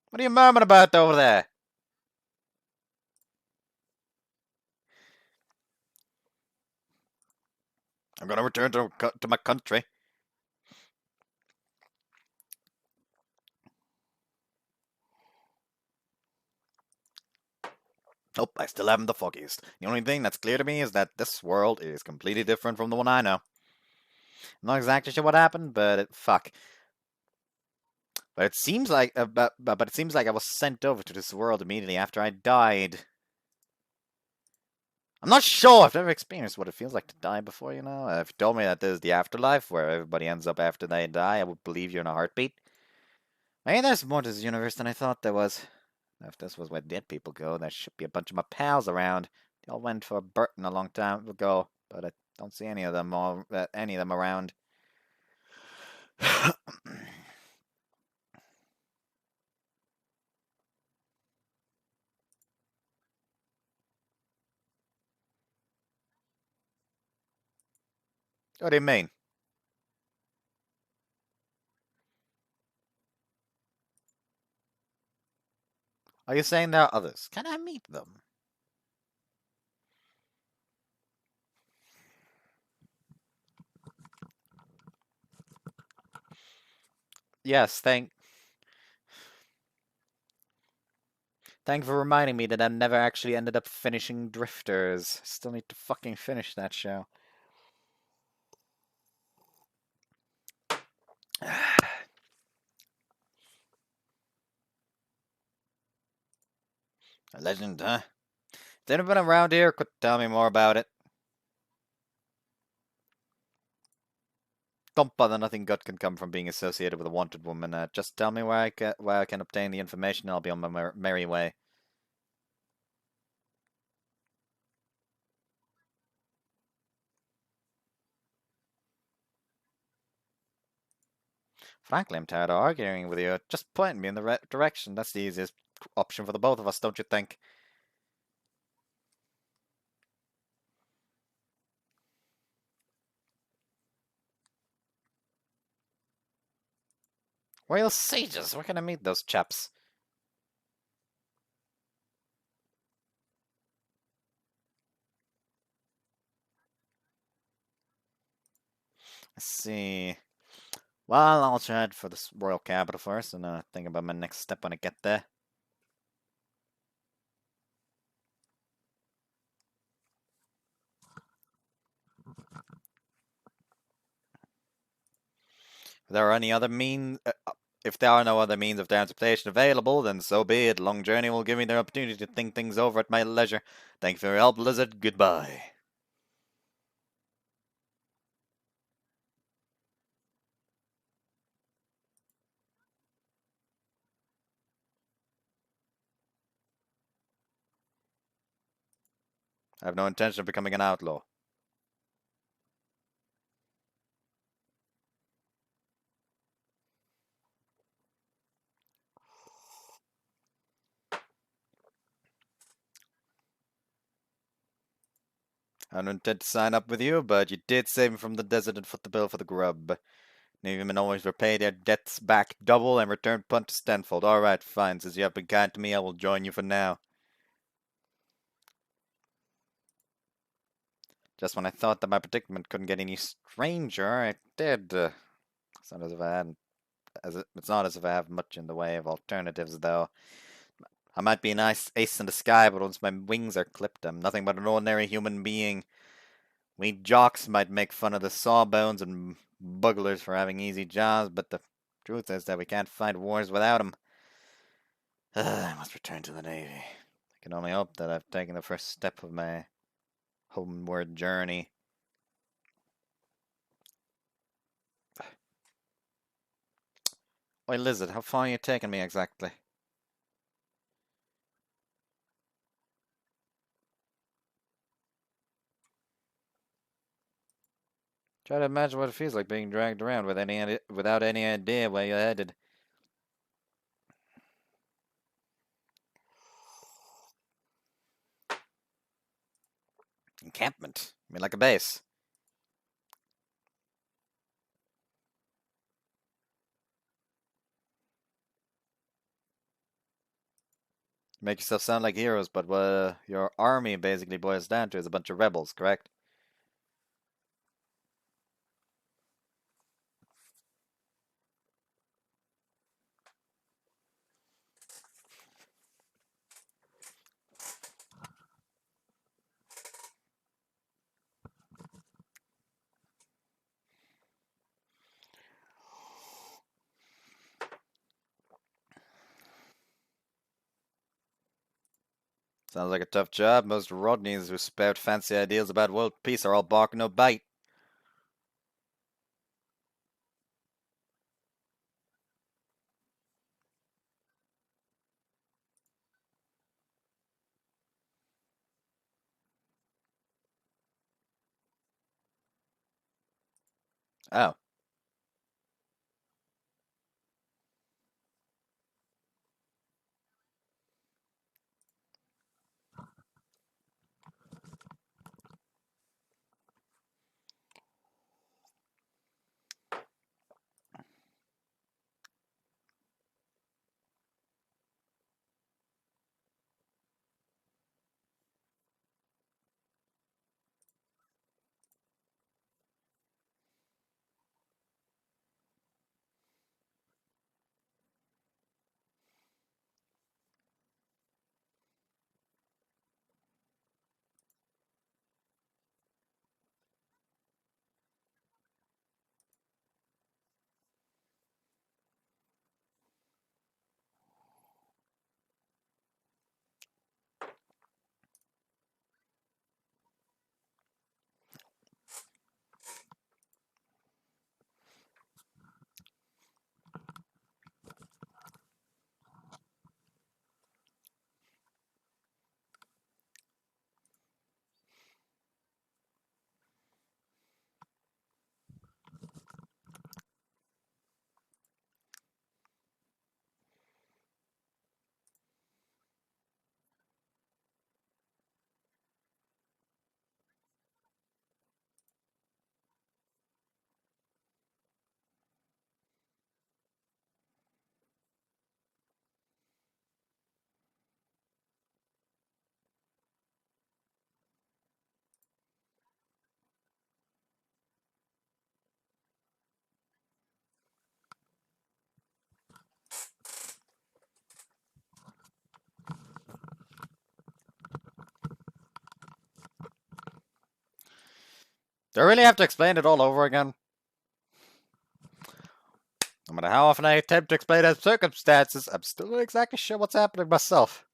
What are you murmuring about over there? I'm gonna return to my country. Nope, I still haven't the foggiest. The only thing that's clear to me is that this world is completely different from the one I know. I'm not exactly sure what happened, but fuck. But it seems like, but it seems like I was sent over to this world immediately after I died. I'm not sure. I've never experienced what it feels like to die before. If you told me that this is the afterlife where everybody ends up after they die, I would believe you in a heartbeat. Maybe there's more to this universe than I thought there was. If this was where dead people go, there should be a bunch of my pals around. They all went for Burton a long time ago, but I don't see any of them around. What do you mean? Are you saying there are others? Can I meet them? Yes, thank you for reminding me that I never actually ended up finishing Drifters. Still need to fucking finish that show. A legend, huh? Has anyone around here could tell me more about it? Don't bother, nothing good can come from being associated with a wanted woman. Just tell me where I can obtain the information and I'll be on my merry way. Frankly, I'm tired of arguing with you. Just point me in the right direction. That's the easiest option for the both of us, don't you think? Royal Sages, where can I meet those chaps? Let's see. Well, I'll try it for the royal capital first and think about my next step when I get there. If there are no other means of transportation available, then so be it. Long journey will give me the opportunity to think things over at my leisure. Thank you for your help, Lizard. Goodbye. I have no intention of becoming an outlaw. I don't intend to sign up with you, but you did save me from the desert and foot the bill for the grub. Navy men always repay their debts back double and return punch tenfold. Alright, fine. Since you have been kind to me, I will join you for now. Just when I thought that my predicament couldn't get any stranger, it did. It's not as if I have much in the way of alternatives, though. I might be a nice ace in the sky, but once my wings are clipped, I'm nothing but an ordinary human being. We jocks might make fun of the sawbones and bugglers for having easy jobs, but the truth is that we can't fight wars without them. I must return to the Navy. I can only hope that I've taken the first step of my homeward journey. Wait, Lizard, how far are you taking me exactly? Try to imagine what it feels like being dragged around without any idea where you're headed. Encampment? I mean, like a base. Make yourself sound like heroes, but what your army basically boils down to is a bunch of rebels, correct? Sounds like a tough job. Most Rodneys who spout fancy ideas about world peace are all bark no bite. Oh. Do I really have to explain it all over again? No matter how often I attempt to explain the circumstances, I'm still not exactly sure what's happening myself.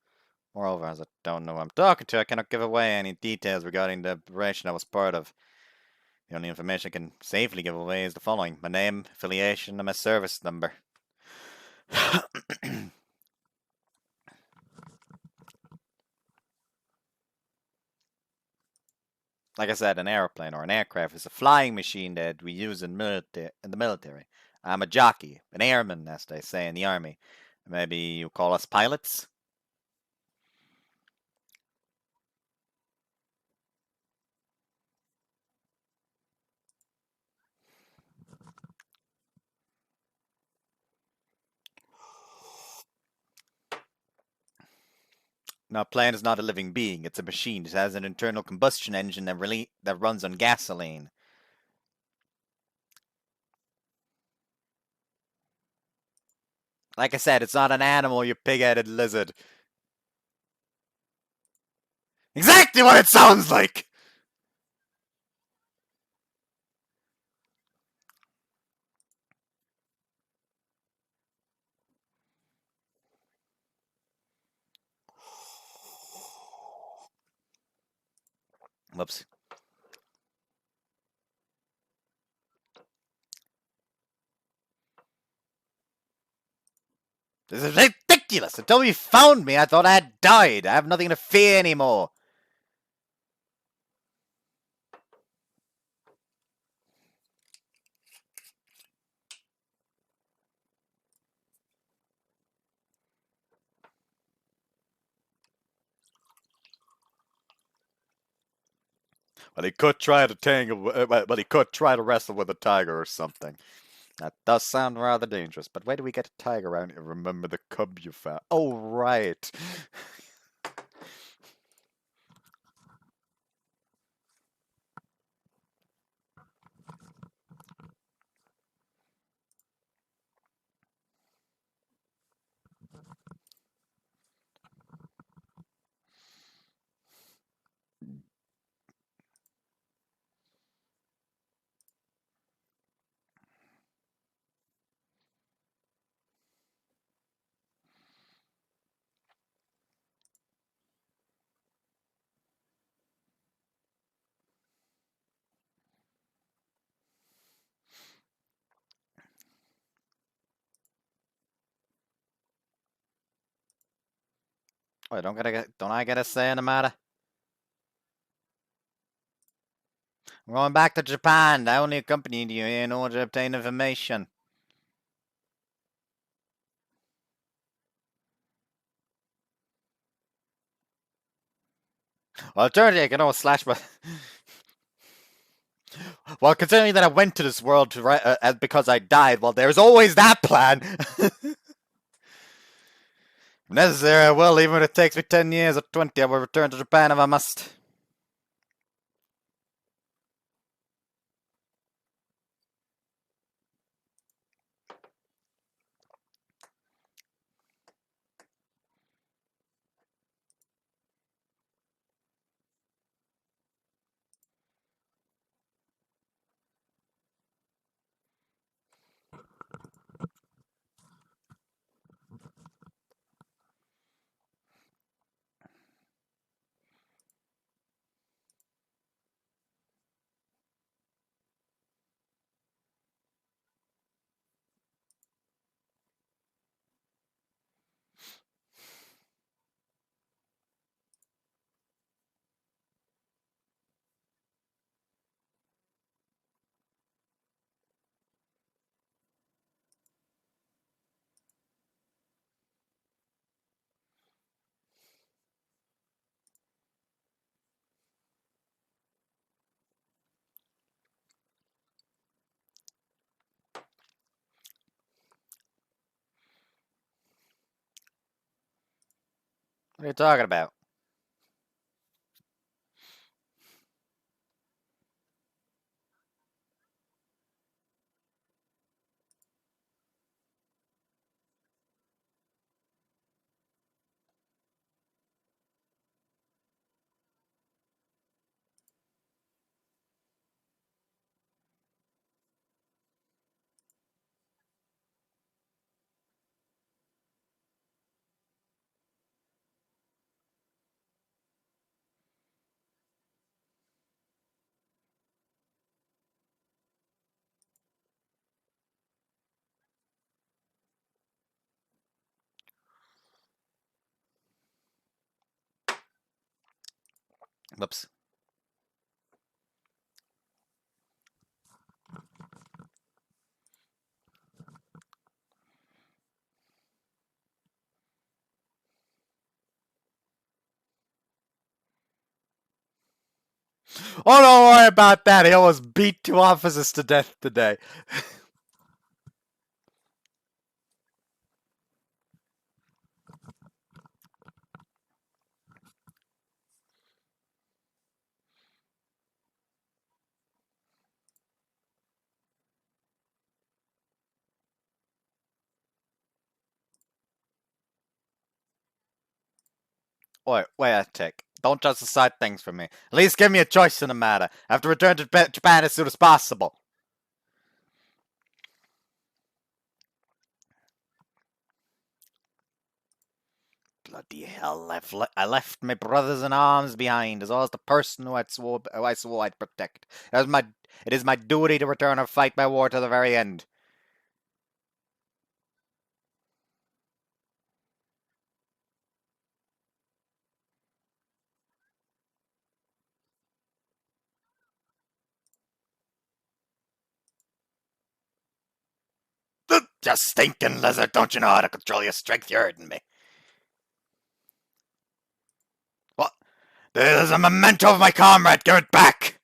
Moreover, as I don't know who I'm talking to, I cannot give away any details regarding the operation I was part of. The only information I can safely give away is the following: my name, affiliation, and my service number. Like I said, an airplane or an aircraft is a flying machine that we use in the military. I'm a jockey, an airman, as they say in the army. Maybe you call us pilots? Now, a plane is not a living being. It's a machine. It has an internal combustion engine that runs on gasoline. Like I said, it's not an animal, you pig-headed lizard. Exactly what it sounds like! Whoops. This is ridiculous! Until you found me, I thought I had died. I have nothing to fear anymore. But he could try to but he could try to wrestle with a tiger or something. That does sound rather dangerous. But where do we get a tiger around here? Remember the cub you found? Oh, right. Wait, don't I get a say in the matter? I'm going back to Japan. I only accompanied you here in order to obtain information. Alternatively, I can always slash my... Well, considering that I went to this world to because I died, well, there's always that plan! If necessary, I will, even if it takes me 10 years or 20, I will return to Japan if I must. What are you talking about? Whoops. Oh, don't worry about that. He almost beat 2 officers to death today. Wait a tick. Don't just decide things for me. At least give me a choice in the matter. I have to return to Japan as soon as possible. Bloody hell, I left my brothers in arms behind, as well as the person who I swore I'd protect. It is my duty to return or fight my war to the very end. You stinking lizard, don't you know how to control your strength? You're hurting me. What? There's a memento of my comrade, give it back!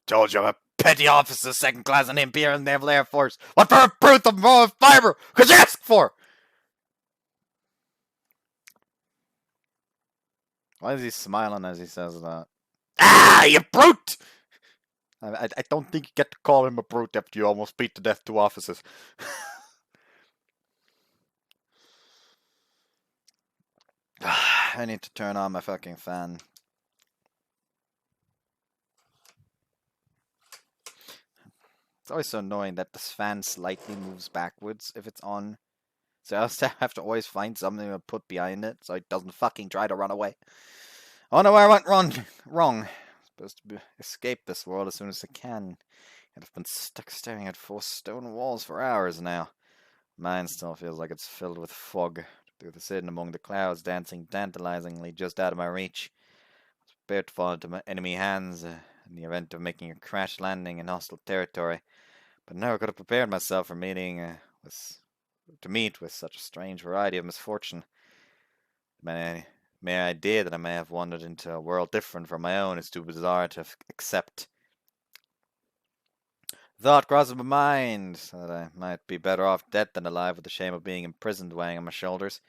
Told you I'm a petty officer, second class in the Imperial Naval Air Force. What for a brute of moral fiber could you ask for? Why is he smiling as he says that? Ah, you brute! I don't think you get to call him a brute after you almost beat to death two officers. I need to turn on my fucking fan. It's always so annoying that this fan slightly moves backwards if it's on. So I have to always find something to put behind it so it doesn't fucking try to run away. Oh no, I went wrong. I'm supposed to escape this world as soon as I can. Yet I've been stuck staring at 4 stone walls for hours now. Mine still feels like it's filled with fog. Through the sitting among the clouds, dancing tantalizingly just out of my reach. I was prepared to fall into my enemy hands in the event of making a crash landing in hostile territory. But I never could have prepared myself for to meet with such a strange variety of misfortune. May idea that I may have wandered into a world different from my own is too bizarre to accept. Thought crosses my mind that I might be better off dead than alive with the shame of being imprisoned weighing on my shoulders.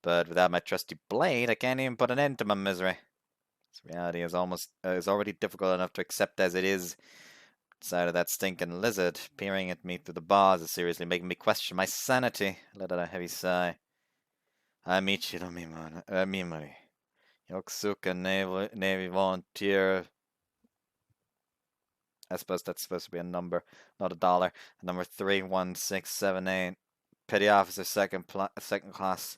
But without my trusty blade, I can't even put an end to my misery. This reality is already difficult enough to accept as it is. The sight of that stinking lizard peering at me through the bars is seriously making me question my sanity. I let out a heavy sigh. Amici no Mimari. Yokosuka Navy Volunteer. I suppose that's supposed to be a number, not a dollar. Number 31678. Petty Officer, second class.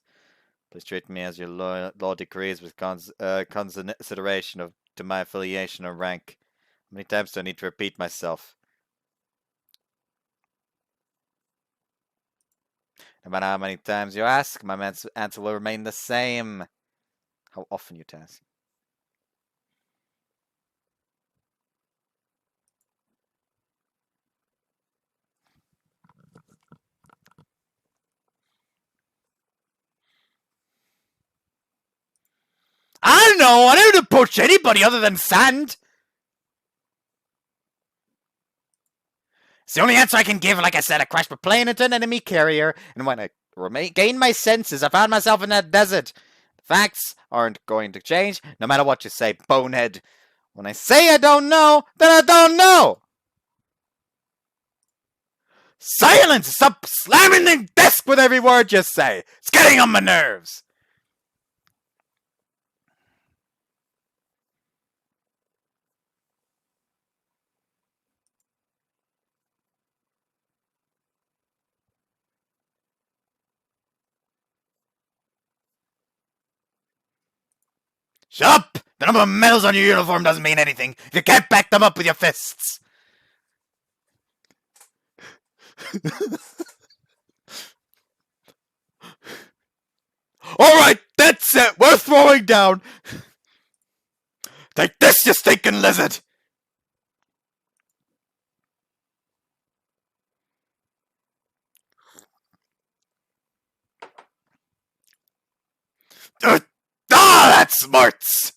Please treat me as your law decrees with consideration to my affiliation or rank. How many times do I need to repeat myself? No matter how many times you ask, my answer will remain the same. How often you ask? I don't know! I don't approach anybody other than sand! It's the only answer I can give. Like I said, I crashed my plane into an enemy carrier, and when I gained my senses, I found myself in that desert. The facts aren't going to change, no matter what you say, bonehead. When I say I don't know, then I don't know! Silence! Stop slamming the desk with every word you say! It's getting on my nerves! Shut up! The number of medals on your uniform doesn't mean anything if you can't back them up with your fists! Alright, that's it! We're throwing down! Take this, you stinking lizard! That smarts!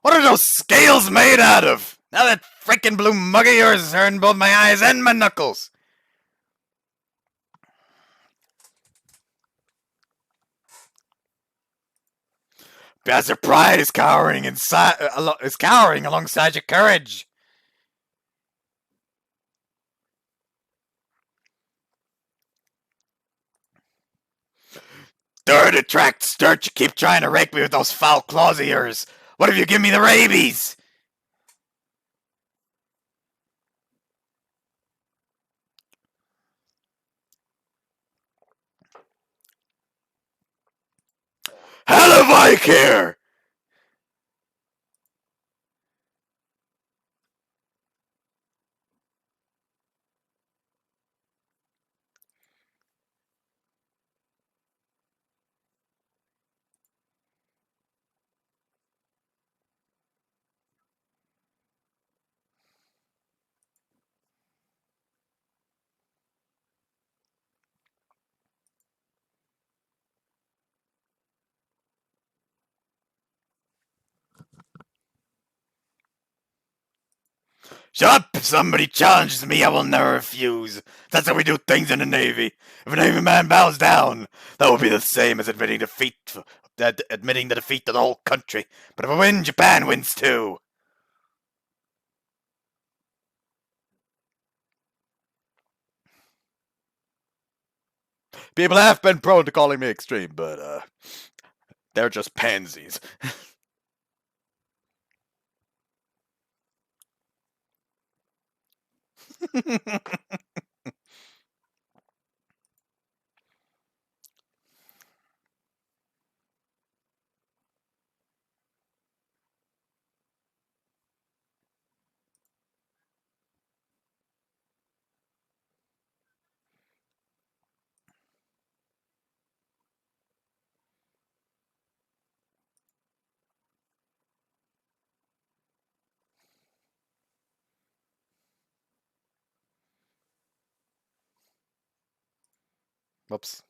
What are those scales made out of? Now that frickin' blue mug of yours is hurting both my eyes and my knuckles. Because your pride is cowering alongside your courage. Dirt attracts dirt. You keep trying to rake me with those foul claws of yours. What if you give me the rabies? Hellevic here! Shut up! If somebody challenges me, I will never refuse. That's how we do things in the Navy. If a Navy man bows down, that will be the same as admitting admitting the defeat of the whole country. But if I win, Japan wins too. People have been prone to calling me extreme, but they're just pansies. Whoops.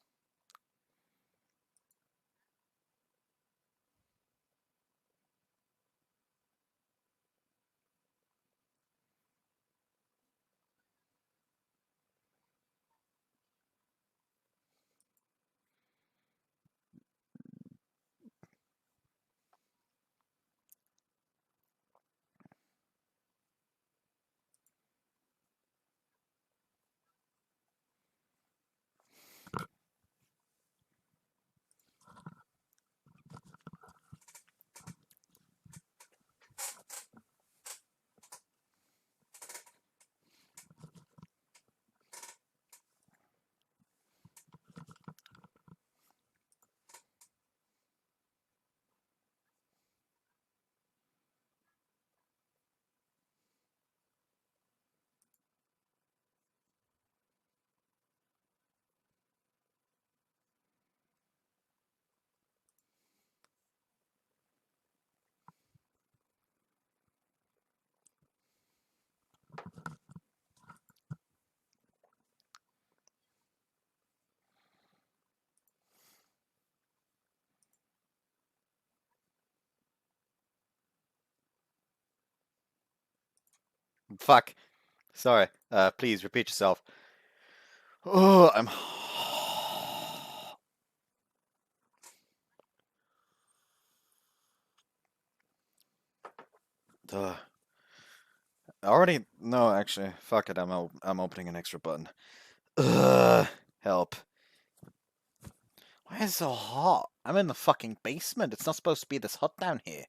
Fuck. Sorry. Please repeat yourself. Oh, I'm. Duh. Already. No, actually. Fuck it. I'm opening an extra button. Ugh. Help. Why is it so hot? I'm in the fucking basement. It's not supposed to be this hot down here.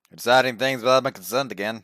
You're deciding things without my consent again.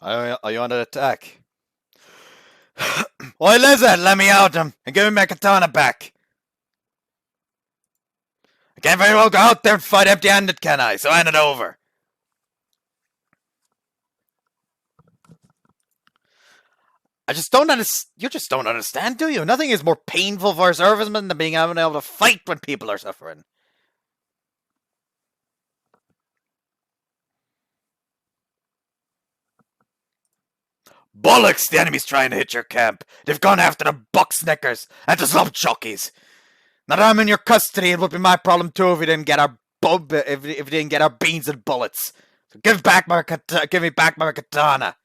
Are you under attack? Oi, lizard, let me out him and give me my katana back. I can't very well go out there and fight empty-handed, can I? So hand it over. I just don't understand. You just don't understand, do you? Nothing is more painful for a serviceman than being unable to fight when people are suffering. Bollocks! The enemy's trying to hit your camp. They've gone after the bucksnickers and the slump jockeys. Now that I'm in your custody, it would be my problem too if we didn't get our if we didn't get our beans and bullets. So give me back my katana.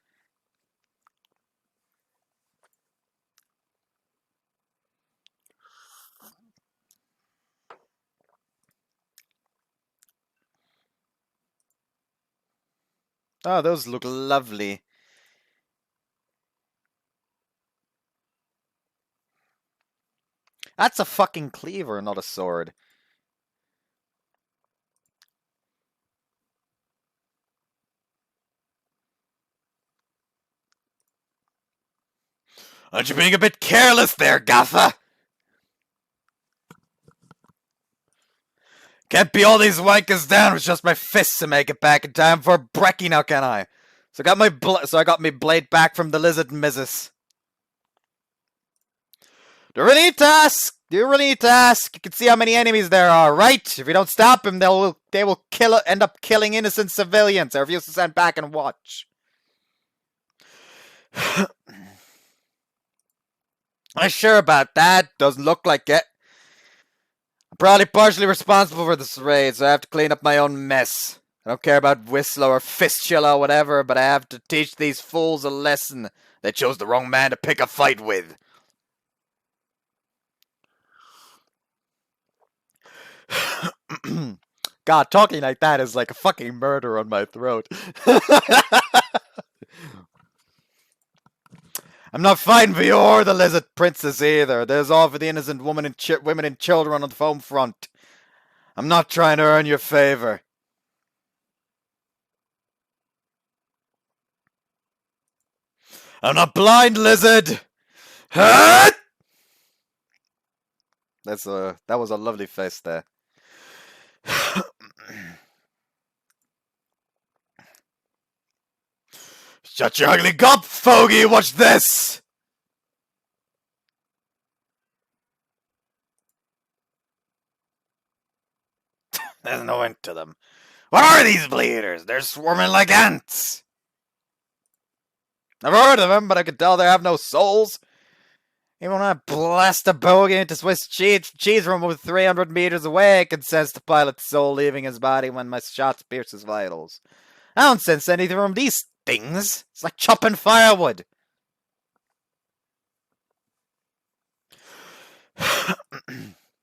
Oh, those look lovely. That's a fucking cleaver, not a sword. Aren't you being a bit careless there, Gaffer? Can't be all these wankers down with just my fists to make it back in time for a brekkie now, can I? So I got me blade back from the lizard missus. Do you really need to ask? You can see how many enemies there are, right? If you don't stop them, they will end up killing innocent civilians. I refuse to stand back and watch. I'm sure about that. Doesn't look like it. I'm probably partially responsible for this raid, so I have to clean up my own mess. I don't care about Whistler or Fistula or whatever, but I have to teach these fools a lesson. They chose the wrong man to pick a fight with. God, talking like that is like a fucking murder on my throat. I'm not fighting for you or the lizard princess either. There's all for the innocent women and children on the home front. I'm not trying to earn your favor. I'm not blind, lizard. That was a lovely face there. Shut your ugly gob, fogey! Watch this! There's no end to them. What are these bleeders? They're swarming like ants. Never heard of them, but I can tell they have no souls. Even when I blast a bogey into Swiss cheese from over 300 meters away, I can sense the pilot's soul leaving his body when my shots pierce his vitals. I don't sense anything from these things. It's like chopping firewood.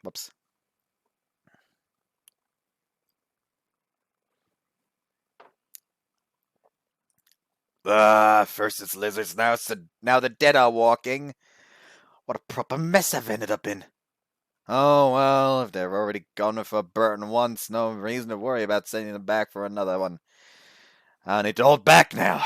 Whoops. First it's lizards, now the dead are walking. What a proper mess I've ended up in. Oh, well, if they've already gone for Burton once, no reason to worry about sending them back for another one. I need to hold back now.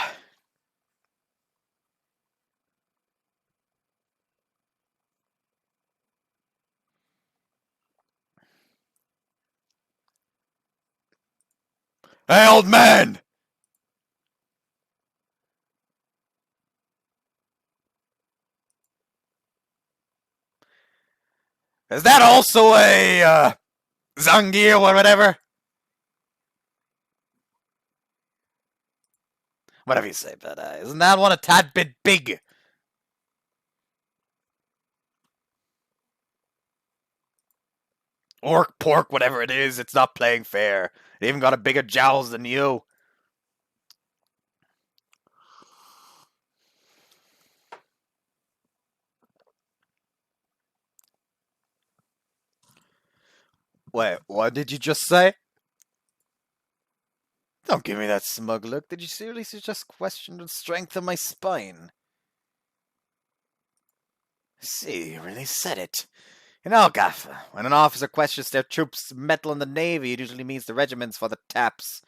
Hey, old man! Is that also a, Zangi or whatever? Whatever you say, but isn't that one a tad bit big? Orc, pork, whatever it is, it's not playing fair. It even got a bigger jowls than you. Wait, what did you just say? Don't give me that smug look. Did you seriously just question the strength of my spine? See, you really said it. You know, Gaffer, when an officer questions their troops' mettle in the Navy, it usually means the regiment's for the taps.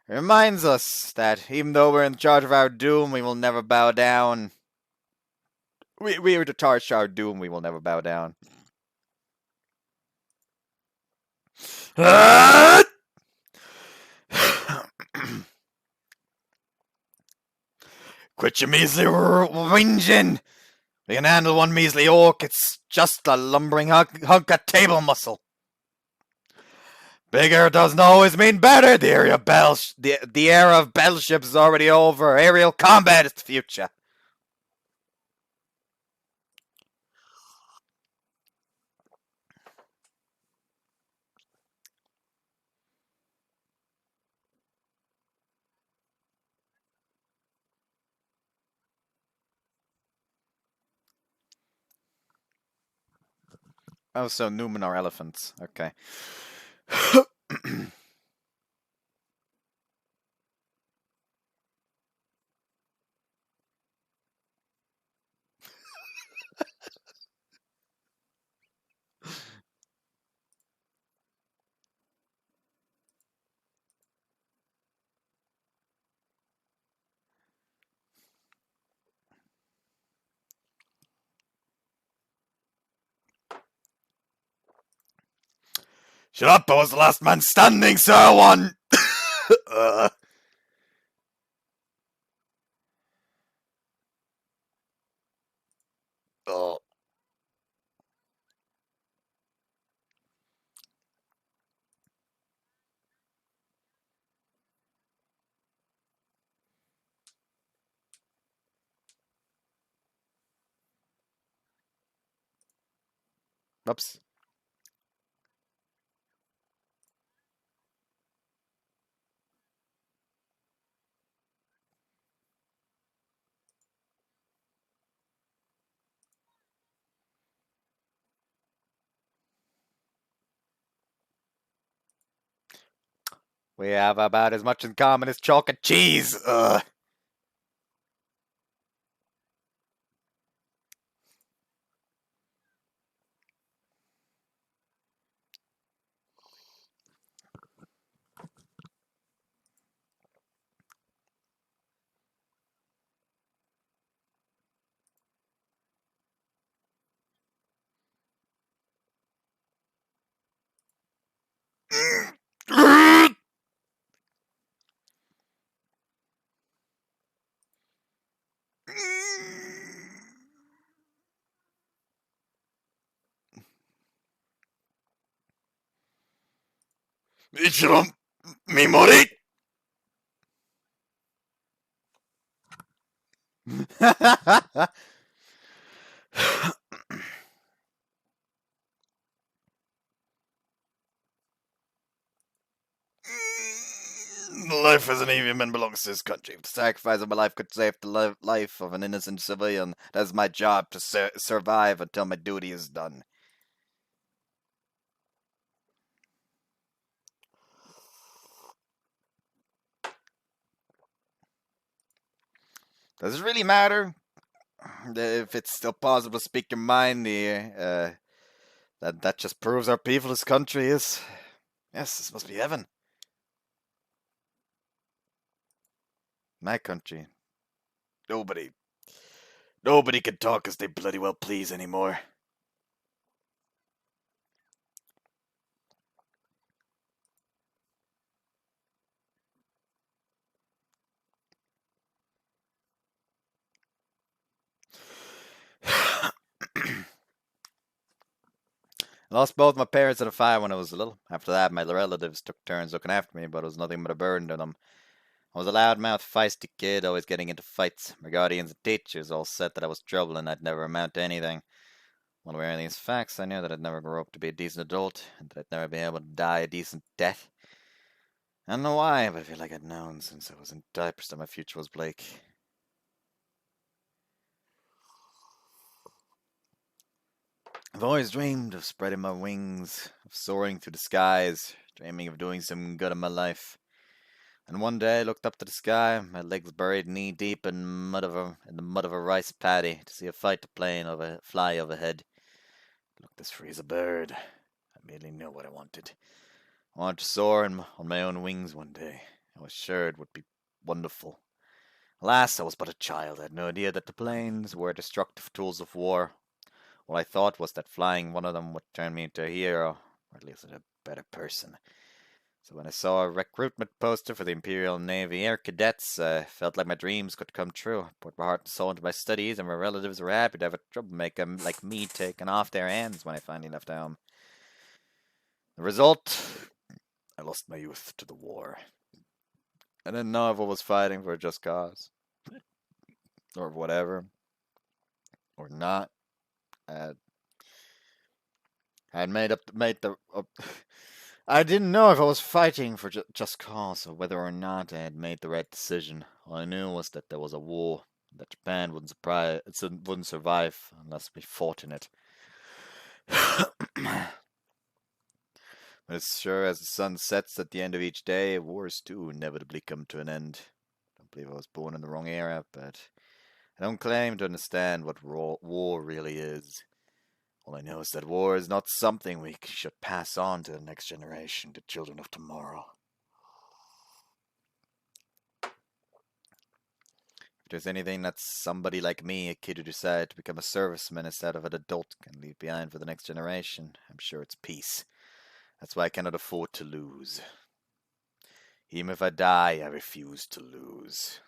It reminds us that even though we're in charge of our doom, we will never bow down. We are to charge our doom, we will never bow down. Quit your measly whinging. We can handle one measly orc. It's just a lumbering hunk of table muscle. Bigger doesn't always mean better. The era of battleships is already over. Aerial combat is the future. Oh, so Numen are elephants. Okay. Shut up! I was the last man standing, Sir One! Oh. Oops. We have about as much in common as chalk and cheese. Ugh. Ichiron Mimori! Life as an human belongs to this country. If the sacrifice of my life could save the life of an innocent civilian, that is my job to survive until my duty is done. Does it really matter? If it's still possible to speak your mind here, that just proves how peaceful this country is. Yes, this must be heaven. My country. Nobody can talk as they bloody well please anymore. I lost both my parents in a fire when I was little. After that, my relatives took turns looking after me, but it was nothing but a burden to them. I was a loudmouth, feisty kid, always getting into fights. My guardians and teachers all said that I was trouble and I'd never amount to anything. While wearing these facts, I knew that I'd never grow up to be a decent adult, and that I'd never be able to die a decent death. I don't know why, but I feel like I'd known since I was in diapers that my future was bleak. I've always dreamed of spreading my wings, of soaring through the skies, dreaming of doing some good in my life. And one day I looked up to the sky, my legs buried knee deep in the mud of a rice paddy, to see a fighter plane fly overhead. I looked as free as a bird. I merely knew what I wanted. I wanted to soar on my own wings one day. I was sure it would be wonderful. Alas, I was but a child. I had no idea that the planes were destructive tools of war. All I thought was that flying one of them would turn me into a hero, or at least a better person. So when I saw a recruitment poster for the Imperial Navy Air Cadets, I felt like my dreams could come true. I poured my heart and soul into my studies, and my relatives were happy to have a troublemaker like me taken off their hands when I finally left home. The result? I lost my youth to the war. I didn't know if I was fighting for a just cause. Or whatever. Or not. I had made the I didn't know if I was fighting for just cause or whether or not I had made the right decision. All I knew was that there was a war, that Japan wouldn't survive unless we fought in it. But as sure as the sun sets at the end of each day, wars too inevitably come to an end. I don't believe I was born in the wrong era, but I don't claim to understand what war really is. All I know is that war is not something we should pass on to the next generation, the children of tomorrow. If there's anything that somebody like me, a kid who decided to become a serviceman instead of an adult, can leave behind for the next generation, I'm sure it's peace. That's why I cannot afford to lose. Even if I die, I refuse to lose.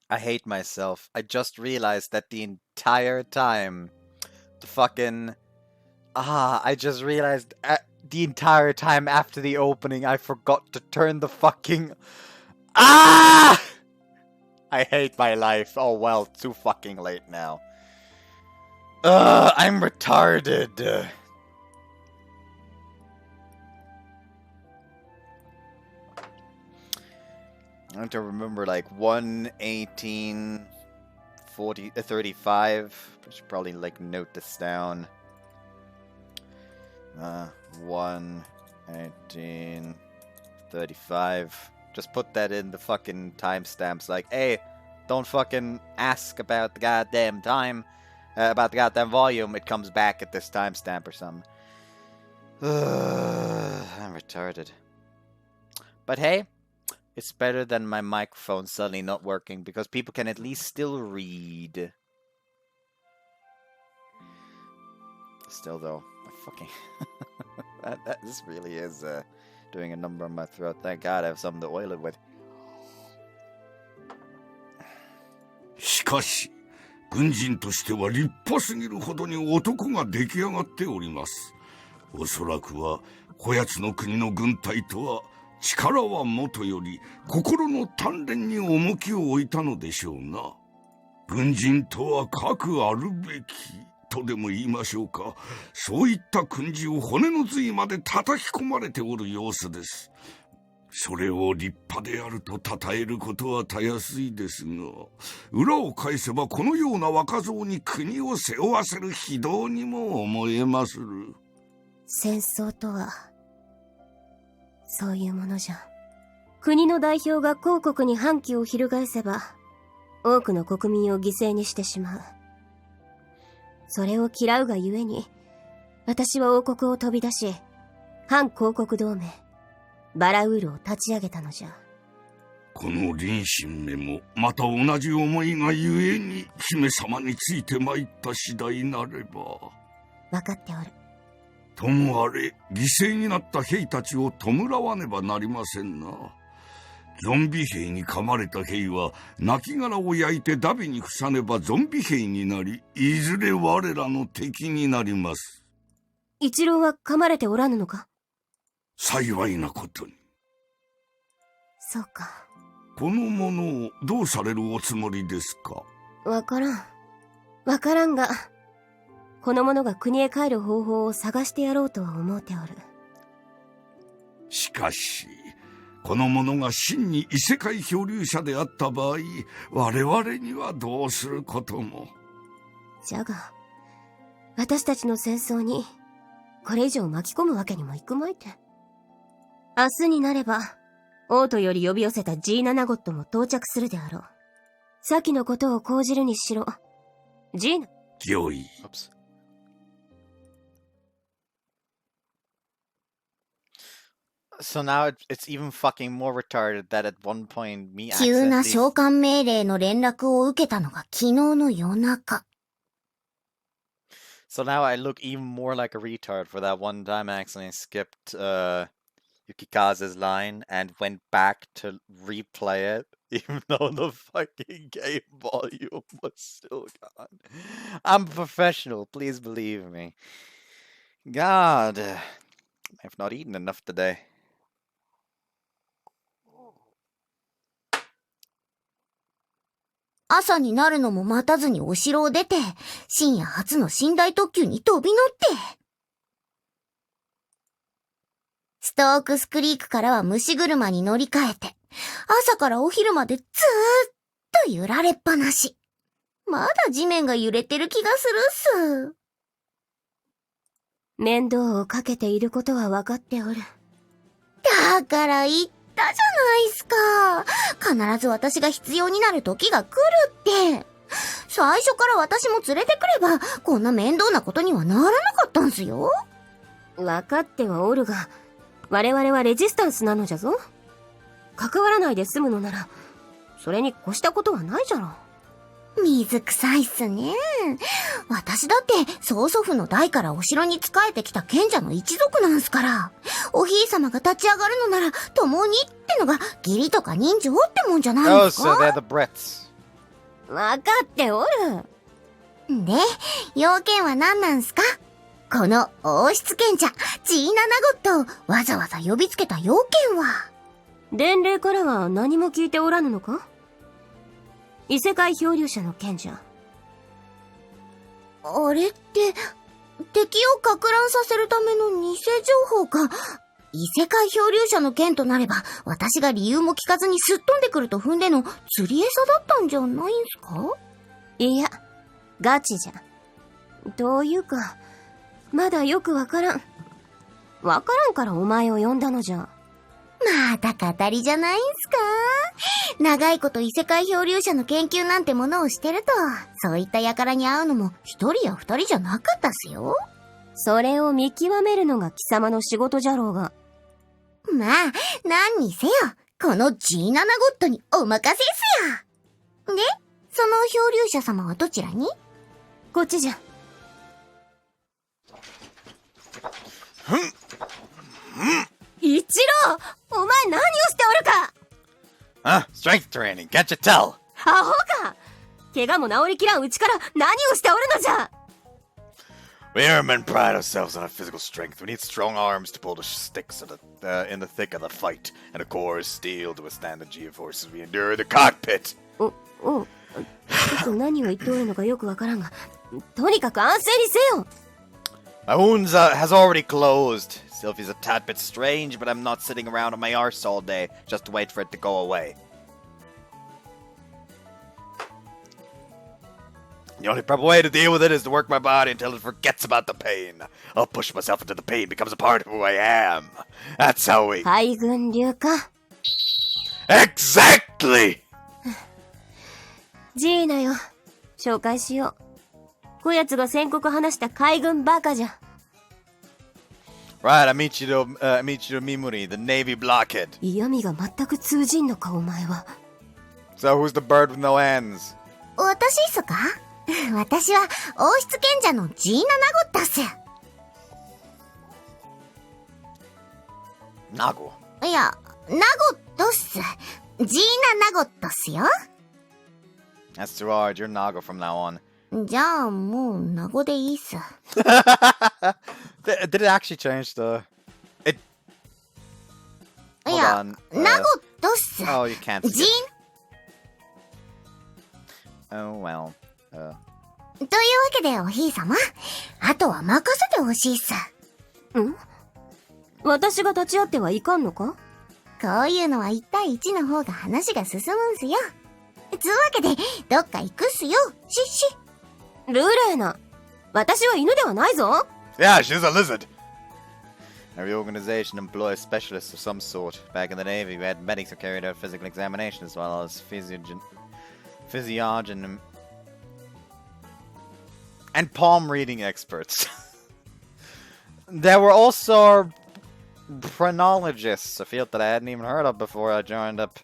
I hate myself. I just realized that the entire time, I just realized the entire time after the opening, I forgot to turn the fucking... I hate my life. Oh well, too fucking late now. I'm retarded. I have to remember like 1:18:35. I should probably like note this down. 1:18:35. Just put that in the fucking timestamps. Like, hey, don't fucking ask about the goddamn time, about the goddamn volume. It comes back at this timestamp or something. I'm retarded. But hey, it's better than my microphone suddenly not working because people can at least still read. Still though, I fucking this really is doing a number on my throat. Thank God I have something to oil it with. しかし、軍人としては立派すぎるほどに男が出来上がっております。おそらくは、こやつの国の軍隊とは、力はもとより、心の鍛錬に重きを置いたのでしょうな。軍人とは核あるべき。とでも言いましょうか。そういった訓示を骨の髄まで叩き込まれておる様子です。それを立派であると称えることはたやすいですが、裏を返せばこのような若造に国を背負わせる非道にも思えまする。戦争とは、そういうものじゃ。国の代表が公国に反旗を翻せば、多くの国民を犠牲にしてしまう。それを嫌うがゆえに、私は王国を飛び出し、反公国同盟、バラウールを立ち上げたのじゃ。この隣心めも、また同じ思いがゆえに、姫様について参った次第なれば。わかっておる。ともあれ、犠牲になった兵たちを弔わねばなりませんな。ゾンビ兵に噛まれた兵は、亡骸を焼いてダビに付さねばゾンビ兵になり、いずれ我らの敵になります。一郎は噛まれておらぬのか？幸いなことに。そうか。この者をどうされるおつもりですか？わからん。わからんが、この者が国へ帰る方法を探してやろうとは思うておる。しかし、この者が真に異世界漂流者であった場合、我々にはどうすることも。じゃが、私たちの戦争に、これ以上巻き込むわけにもいくまいて。明日になれば、オートより呼び寄せた G7 ゴットも到着するであろう。先のことを講じるにしろ。G7。御意。So now it's even fucking more retarded that at one point me 急な accidentally 召喚命令の連絡を受けたのが昨日の夜中。So now I look even more like a retard for that one time I accidentally skipped Yukikaze's line and went back to replay it, even though the fucking game volume was still gone. I'm a professional, please believe me. God, I've not eaten enough today. 朝になるのも待たずにお城を出て、深夜初の寝台特急に飛び乗って。ストークスクリークからは虫車に乗り換えて、朝からお昼までずーっと揺られっぱなし。まだ地面が揺れてる気がするっす。面倒をかけていることは分かっておる。だから言ったじゃないっすか。必ず私が必要になる時が来るって。最初から私も連れてくれば、こんな面倒なことにはならなかったんすよ。分かってはおるが、我々はレジスタンスなのじゃぞ。関わらないで済むのなら、それに越したことはないじゃろ。水臭いっすね。私だって曽祖父の代からお城に仕えてきた賢者の一族なんすから。おひいさまが立ち上がるのなら共にってのが義理とか人情ってもんじゃないん Oh, です so か。 they're the Brits. 分かっておる。で、要件は何なんすか？この王室賢者 G7 ゴッドをわざわざ呼びつけた要件は。伝令からは何も聞いておらぬのか？異世界漂流者の賢者。あれって、敵を撹乱させるための偽情報か。異世界漂流者の剣となれば、私が理由も聞かずにすっ飛んでくると踏んでの釣り餌だったんじゃないんすか？いや、ガチじゃ。というか、まだよくわからん。わからんからお前を呼んだのじゃ。また語りじゃないんすか？長いこと異世界漂流者の研究なんてものをしてると、そういった輩に会うのも一人や二人じゃなかったっすよ。それを見極めるのが貴様の仕事じゃろうが。まあ、何にせよ、この G7 ゴッドにお任せっすよ。で、その漂流者様はどちらに？こっちじゃ。一郎、お前何をしておるか。Strength training, can't you tell? アホか。怪我も治りきらんうちから何をしておるのじゃ。We airmen pride ourselves on our physical strength. We need strong arms to pull the sticks in the thick of the fight, and a core of steel to withstand the G-forces we endure in the cockpit. ちょっと何を言っておるのかよくわからんが、とにかく安静にせよ。My wounds has already closed. Sylvie's a tad bit strange, but I'm not sitting around on my arse all day just to wait for it to go away. The only proper way to deal with it is to work my body until it forgets about the pain. I'll push myself until the pain becomes a part of who I am. That's how we... 海軍流か。Exactly! ジーナよ、紹介しよう。こやつが宣告話した海軍バカじゃ。Right, I meet you to Mimuri, the Navy blockhead. 嫌味が全く通じんのか、お前は。So who's the bird with no ends? 私っすか？私は王室賢者の G7 ゴッドっす。ナゴ。いや、ナゴッドっす。G7 ゴッドっすよ。That's too hard. You're Nago from now on. じゃあ、もう、ナゴでいいっす。Did it actually change the... It... い Hold や、 on. ナゴッドっす。Oh, you can't G... skip. Oh, well. というわけで、おひいさま。あとは任せてほしいっす。ん？私が立ち会ってはいかんのか？こういうのは1対1の方が話が進むんすよ。つうわけで、どっか行くっすよ、シッシ。ルレーナ、私は犬ではないぞ。Yeah, she's a lizard. Every organization employs specialists of some sort. Back in the Navy, we had medics who carried out physical examination as well as physiology and palm reading experts. There were also phrenologists, a field that I hadn't even heard of before I joined up.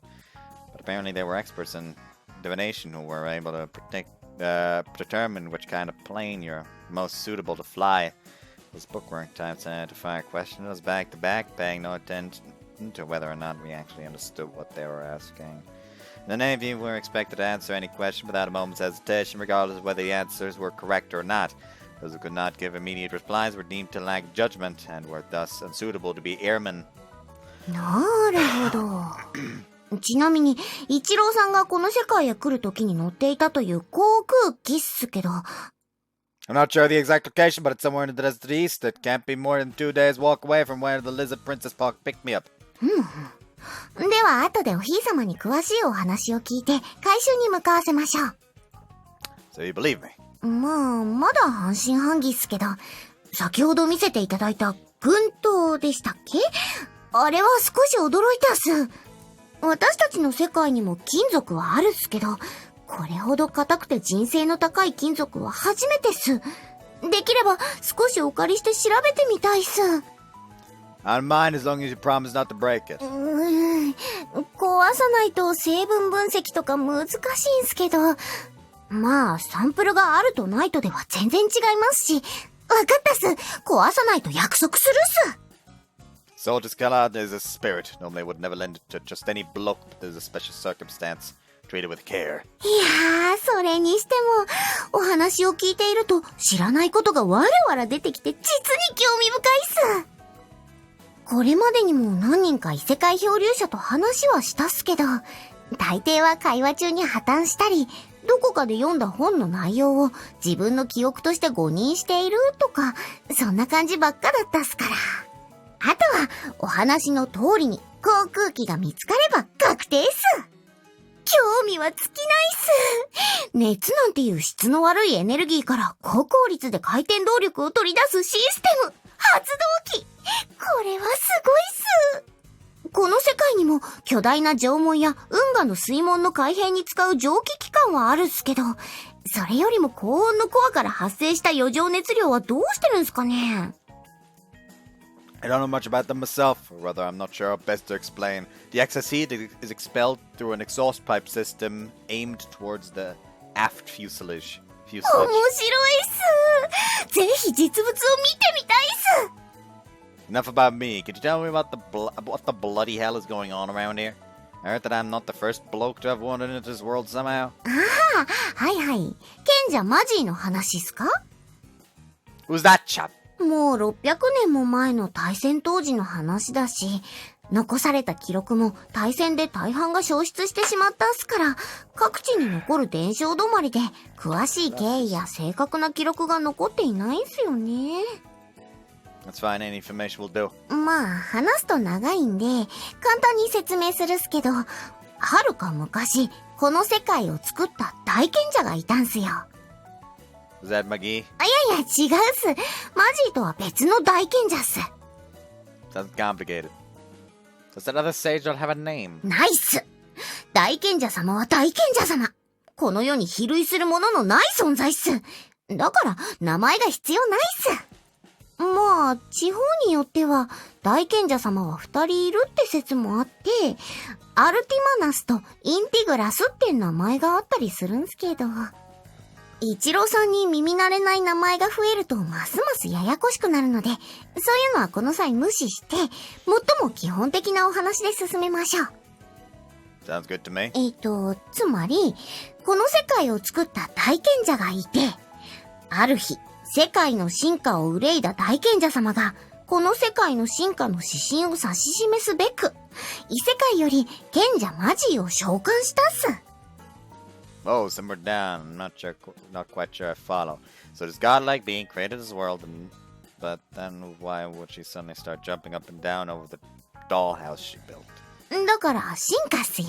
But apparently they were experts in divination who were able to determine which kind of plane you're most suitable to fly. This bookwork types identifier question was back to back, paying no attention to whether or not we actually understood what they were asking. In the Navy, we were expected to answer any question without a moment's hesitation, regardless of whether the answers were correct or not. Those who could not give immediate replies were deemed to lack judgment and were thus unsuitable to be airmen. なるほど。ちなみに、一郎さんがこの世界へ来る時に乗っていたという航空機っすけど。I'm not sure of the exact location, but it's somewhere in the desert to the east. It can't be more than 2 days walk away from where the lizard princess picked me up. では、後でおひいさまに詳しいお話を聞いて、回収に向かわせましょう。So you believe me? まだ半信半疑っすけど、先ほど見せていただいた軍刀でしたっけ？あれは少し驚いたっす。私たちの世界にも金属はあるっすけど、これほど硬くて人性の高い金属は初めてっす。できれば少しお借りして調べてみたいっす。I don't mind as long as you promise not to break it. 壊さないと成分分析とか難しいんすけど、まあサンプルがあるとないとでは全然違いますし、わかったっす。壊さないと約束するっす。Soldier's color is a spirit. Normally would never lend it to just any bloke, but there's a special circumstance. Treat it with care. いやー、それにしても、お話を聞いていると知らないことがわらわら出てきて実に興味深いっす。これまでにも何人か異世界漂流者と話はしたっすけど、大抵は会話中に破綻したり、どこかで読んだ本の内容を自分の記憶として誤認しているとか、そんな感じばっかだったっすから。あとは、お話の通りに航空機が見つかれば確定っす。興味は尽きないっす。熱なんていう質の悪いエネルギーから高効率で回転動力を取り出すシステム、発動機。これはすごいっす。この世界にも巨大な縄文や運河の水門の開閉に使う蒸気機関はあるっすけど、それよりも高温のコアから発生した余剰熱量はどうしてるんすかね？ I don't know much about them myself, or rather I'm not sure how best to explain. The excess heat is expelled through an exhaust pipe system aimed towards the aft fuselage. 面白いっす。ぜひ実物を見てみたいっす。Enough about me. Could you tell me about what the bloody hell is going on around here? I heard that I'm not the first bloke to have wandered into this world somehow. はいはい。賢者マジーの話っすか？ Who's that chap? もう600年も前の大戦当時の話だし、残された記録も大戦で大半が消失してしまったっすから、各地に残る伝承止まりで、詳しい経緯や正確な記録が残っていないんすよね。That's fine, any information will do. まあ、話すと長いんで、簡単に説明するっすけど、はるか昔、この世界を作った大賢者がいたんすよ。Is that McGee? いや違うっす。マジーとは別の大賢者っす。Sounds complicated. Does that other sage not have a name? ないっす。大賢者様は大賢者様。この世に比類するもののない存在っす。だから、名前が必要ないっす。まあ、地方によっては、大賢者様は2人いるって説もあって、アルティマナスとインティグラスって名前があったりするんすけど、一郎さんに耳慣れない名前が増えるとますますややこしくなるので、そういうのはこの際無視して、最も基本的なお話で進めましょう。Sounds good to me. つまり、この世界を作った大賢者がいて、ある日、世界の進化を憂いだ大賢者様が、この世界の進化の指針を指し示すべく、異世界より賢者マジーを召喚したっす。Oh, somewhere down. I'm not quite sure I follow. So this godlike being created this world, but then why would she suddenly start jumping up and down over the dollhouse she built? だから進化っすよ。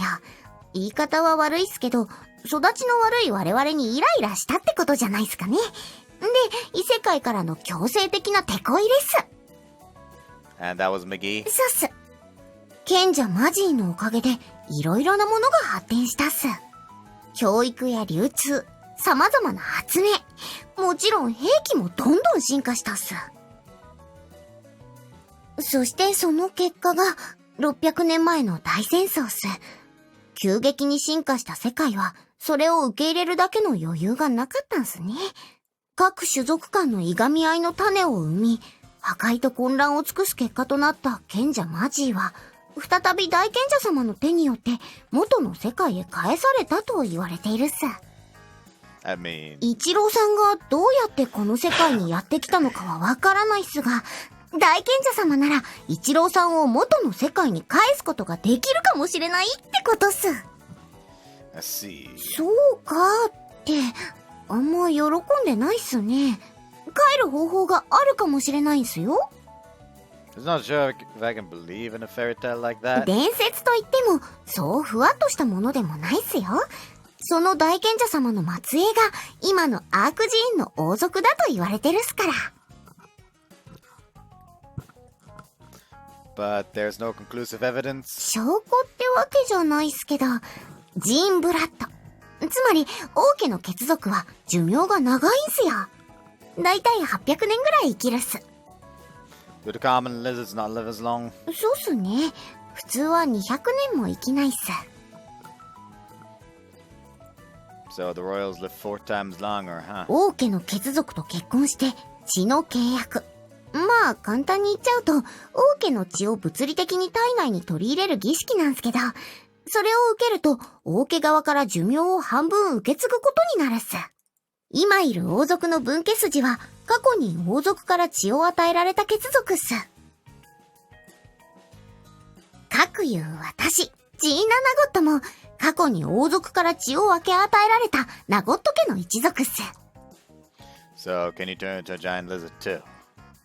言い方は悪いっすけど、育ちの悪い我々にイライラしたってことじゃないっすかね。で、異世界からの強制的な手こ入れっす。And that was McGee? そうっす。賢者マジーのおかげで、いろいろなものが発展したっす。教育や流通、様々な発明、もちろん兵器もどんどん進化したっす。そしてその結果が、600年前の大戦争っす。急激に進化した世界は、それを受け入れるだけの余裕がなかったんすね。各種族間のいがみ合いの種を生み、破壊と混乱を尽くす結果となった賢者マジーは、再び大賢者様の手によって元の世界へ返されたと言われているっす。I mean... 一郎さんがどうやってこの世界にやってきたのかはわからないっすが、大賢者様なら一郎さんを元の世界に返すことができるかもしれないってことっす。I see. そうかって、あんま喜んでないっすね。帰る方法があるかもしれないんすよ。I'm not sure if I can believe in a fairy tale like that. 伝説といっても、そうふわっとしたものでもないっすよ。その大賢者様の末裔が、今のアーク寺院の王族だと言われてるっすから。But there's no conclusive evidence. 証拠ってわけじゃないっすけど、ジーンブラッド。つまり、王家の血族は寿命が長いんすよ。だいたい800年ぐらい生きるっす。Do the common lizards not live as long? そうっすね。普通は200年も生きないっす。So the royals live 4 times longer, huh? 王家の血族と結婚して血の契約。まあ簡単に言っちゃうと、王家の血を物理的に体内に取り入れる儀式なんすけど、それを受けると王家側から寿命を半分受け継ぐことになるっす。今いる王族の分家筋は過去に王族から血を与えられた血族っす。かくいう私、ジーナ・ナゴットも過去に王族から血を分け与えられたナゴット家の一族っす。So can you turn into a giant lizard too?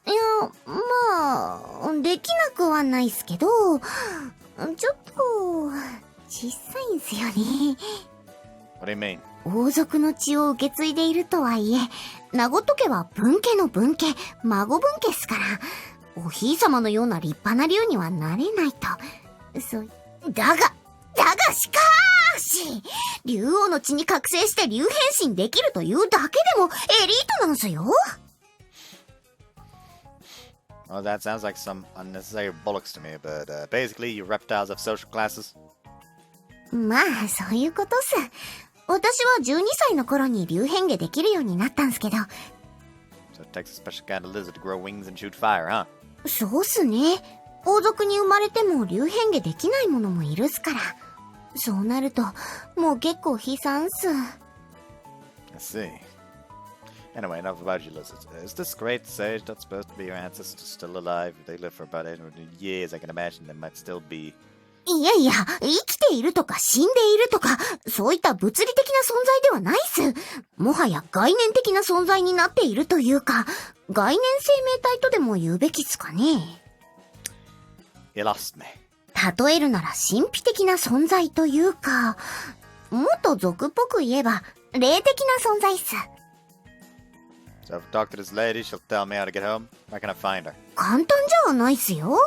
いや、まあ、できなくはないっすけど、ちょっと、小さいんすよね。What do you mean? 王族の血を受け継いでいるとはいえ、ナゴット家は分家の分家、孫分家っすから、おひいさまのような立派な竜にはなれないと。だがしかーし、竜王の血に覚醒して竜変身できるというだけでもエリートなんすよ。Well, that sounds like some unnecessary bollocks to me, but basically you reptiles have social classes. まあ、そういうことっす。私は12歳の頃に竜変化できるようになったんすけど。So it takes a special kind of lizard to grow wings and shoot fire, huh? そうっすね。王族に生まれても竜変化できないものもいるっすから。そうなると、もう結構悲惨っす。I see. Anyway, enough about you lizards. Is this great sage that's supposed to be your ancestors still alive? If they live for about 800 years, I can imagine they might still be... いやいや、生きているとか死んでいるとか、そういった物理的な存在ではないっす。もはや概念的な存在になっているというか、概念生命体とでも言うべきっすかね。You lost me. 例えるなら神秘的な存在というか、もっと俗っぽく言えば、霊的な存在っす。So if I talk to this lady, she'll tell me how to get home. Where can I find her? 簡単じゃないっすよ。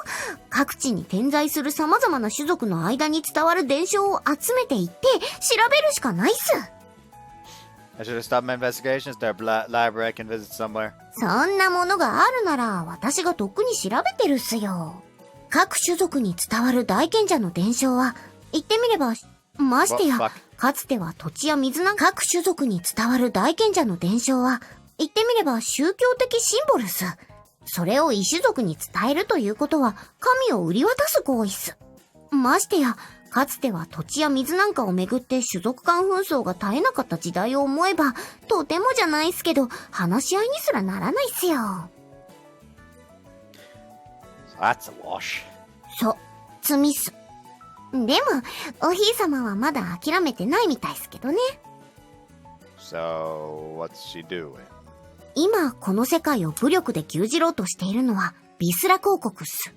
各地に点在する様々な種族の間に伝わる伝承を集めていって、調べるしかないっす。I should have stopped my investigation. Is there a library I can visit somewhere? そんなものがあるなら、私がとっくに調べてるっすよ。各種族に伝わる大賢者の伝承は、言ってみれば、ましてや、かつては土地や水な各種族に伝わる大賢者の伝承は、言ってみれば宗教的シンボルっす。それを異種族に伝えるということは、神を売り渡す行為っす。ましてや、かつては土地や水なんかをめぐって種族間紛争が絶えなかった時代を思えば、とてもじゃないっすけど、話し合いにすらならないっすよ。So that's a wash. そう、罪っす。でも、おひいさまはまだ諦めてないみたいっすけどね。So, what's she doing? 今、この世界を武力で牛耳ろうとしているのは、ビスラ公国っす。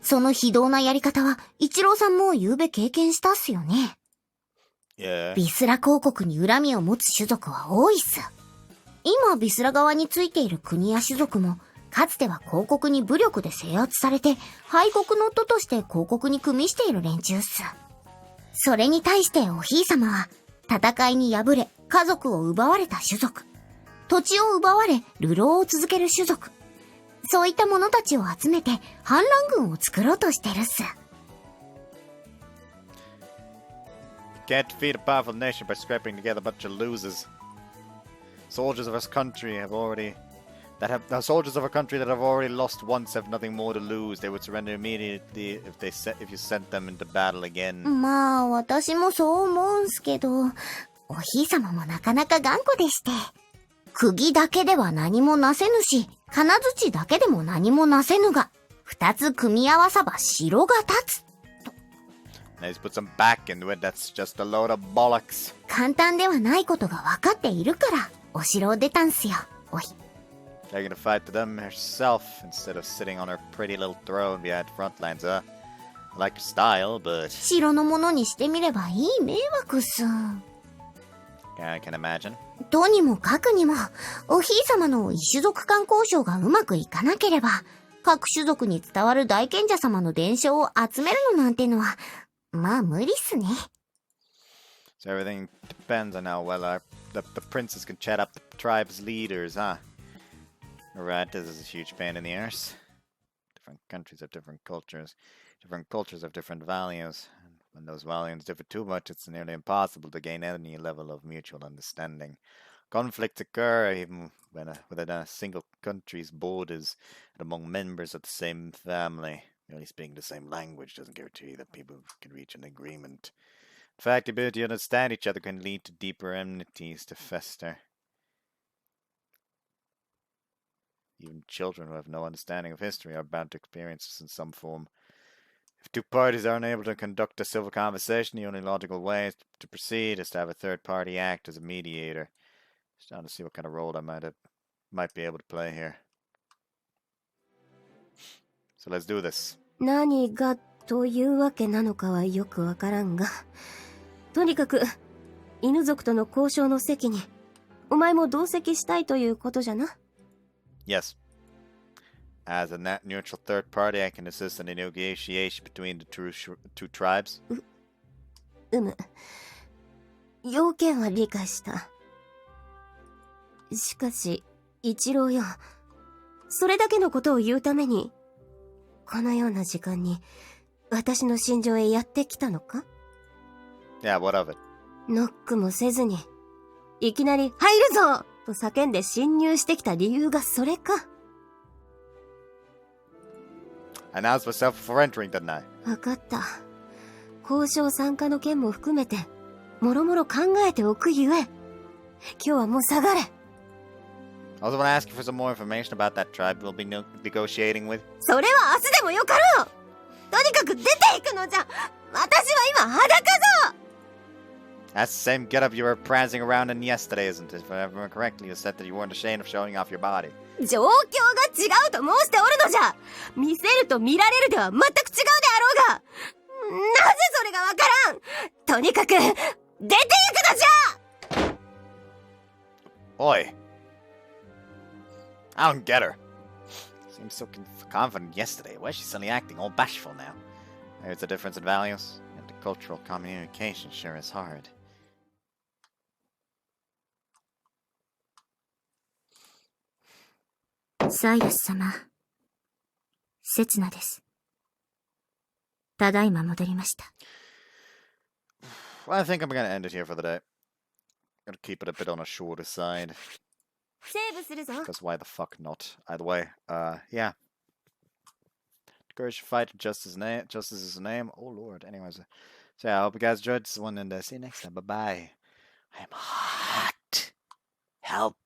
その非道なやり方は、一郎さんも昨べ経験したっすよね。Yeah. ビスラ公国に恨みを持つ種族は多いっす。今、ビスラ側についている国や種族も、かつては公国に武力で制圧されて、敗国の徒として公国に組みしている連中っす。それに対しておひいさまは、戦いに敗れ、家族を奪われた種族。土地を奪われ、流浪を続ける種族。そういった者たちを集めて、反乱軍を作ろうとしてるっす。Can't defeat a powerful nation by scraping together a bunch of losers. Soldiers of a country have already... soldiers of a country that have already lost once have nothing more to lose. They would surrender immediately if you sent them into battle again. まあ、私もそう思うんすけど、おひいさまもなかなか頑固でして。釘だけでは何もなせぬし、金槌だけでも何もなせぬが、二つ組み合わさば城が立つ。Let's put some back into it. That's just a load of bollocks. 簡単ではないことが分かっているから、お城を出たんすよ、おい。They're gonna fight to them herself instead of sitting on her pretty little throne behind the front lines, huh? I like your style, but... 城のものにしてみればいい迷惑っす。I can imagine. とにもかくにも、おひいさまの異種族間交渉がうまくいかなければ、各種族に伝わる大賢者様の伝承を集めるのなんてのは、まあ無理っすね。So everything depends on how well the princes can chat up the tribe's leaders, huh? Alright, this is a huge pain in the arse. Different countries have different cultures. Different cultures have different values. When those values differ too much, it's nearly impossible to gain any level of mutual understanding. Conflicts occur even within a single country's borders and among members of the same family. Merely speaking the same language doesn't guarantee that people can reach an agreement. In fact, the ability to understand each other can lead to deeper enmities to fester. Even children who have no understanding of history are bound to experience this in some form. If two parties are unable to conduct a civil conversation, the only logical way to proceed is to have a third party act as a mediator. Just trying to see what kind of role I might be able to play here. So let's do this. 何がというわけなのかはよくわからんが、とにかく犬族との交渉の席にお前も同席したいということじゃな。Yes. As a neutral third party, I can assist in the negotiation between the two tribes. 要件は理解した。しかし、一郎よ。それだけのことを言うために、このような時間に、私の心情へやってきたのか？ Yeah, what of it? ノックもせずに、いきなり、入るぞと叫んで侵入してきた理由がそれか。I announced myself for entering, didn't I? わかった。交渉参加の件も含めて、もろもろ考えておくゆえ、今日はもう下がれ。I also want to ask you for some more information about that tribe we'll be negotiating with. それは明日でもよかろう。とにかく出ていくのじゃ。私は今裸ぞ。That's the same getup you were prancing around in yesterday, isn't it? If I remember correctly, you said that you weren't ashamed of showing off your body. 状況が違うと申しておるのじゃ。見せると見られるでは全く違うであろうが。なぜそれがわからん。とにかく出ていくのじゃ。Oi. I don't get her. Seemed so confident yesterday. Why is she suddenly acting all bashful now? There's a difference in values. Intercultural communication sure is hard. サイラス様、セツナです。ただいま戻りました。Well, I think I'm gonna end it here for the day. Gonna keep it a bit on a shorter side. セーブするぞ。 Because why the fuck not? Either way, yeah. Courage to fight justice's name. Oh lord. Anyways, so yeah, I hope you guys enjoyed this one and see you next time. Bye bye. I'm hot. Help.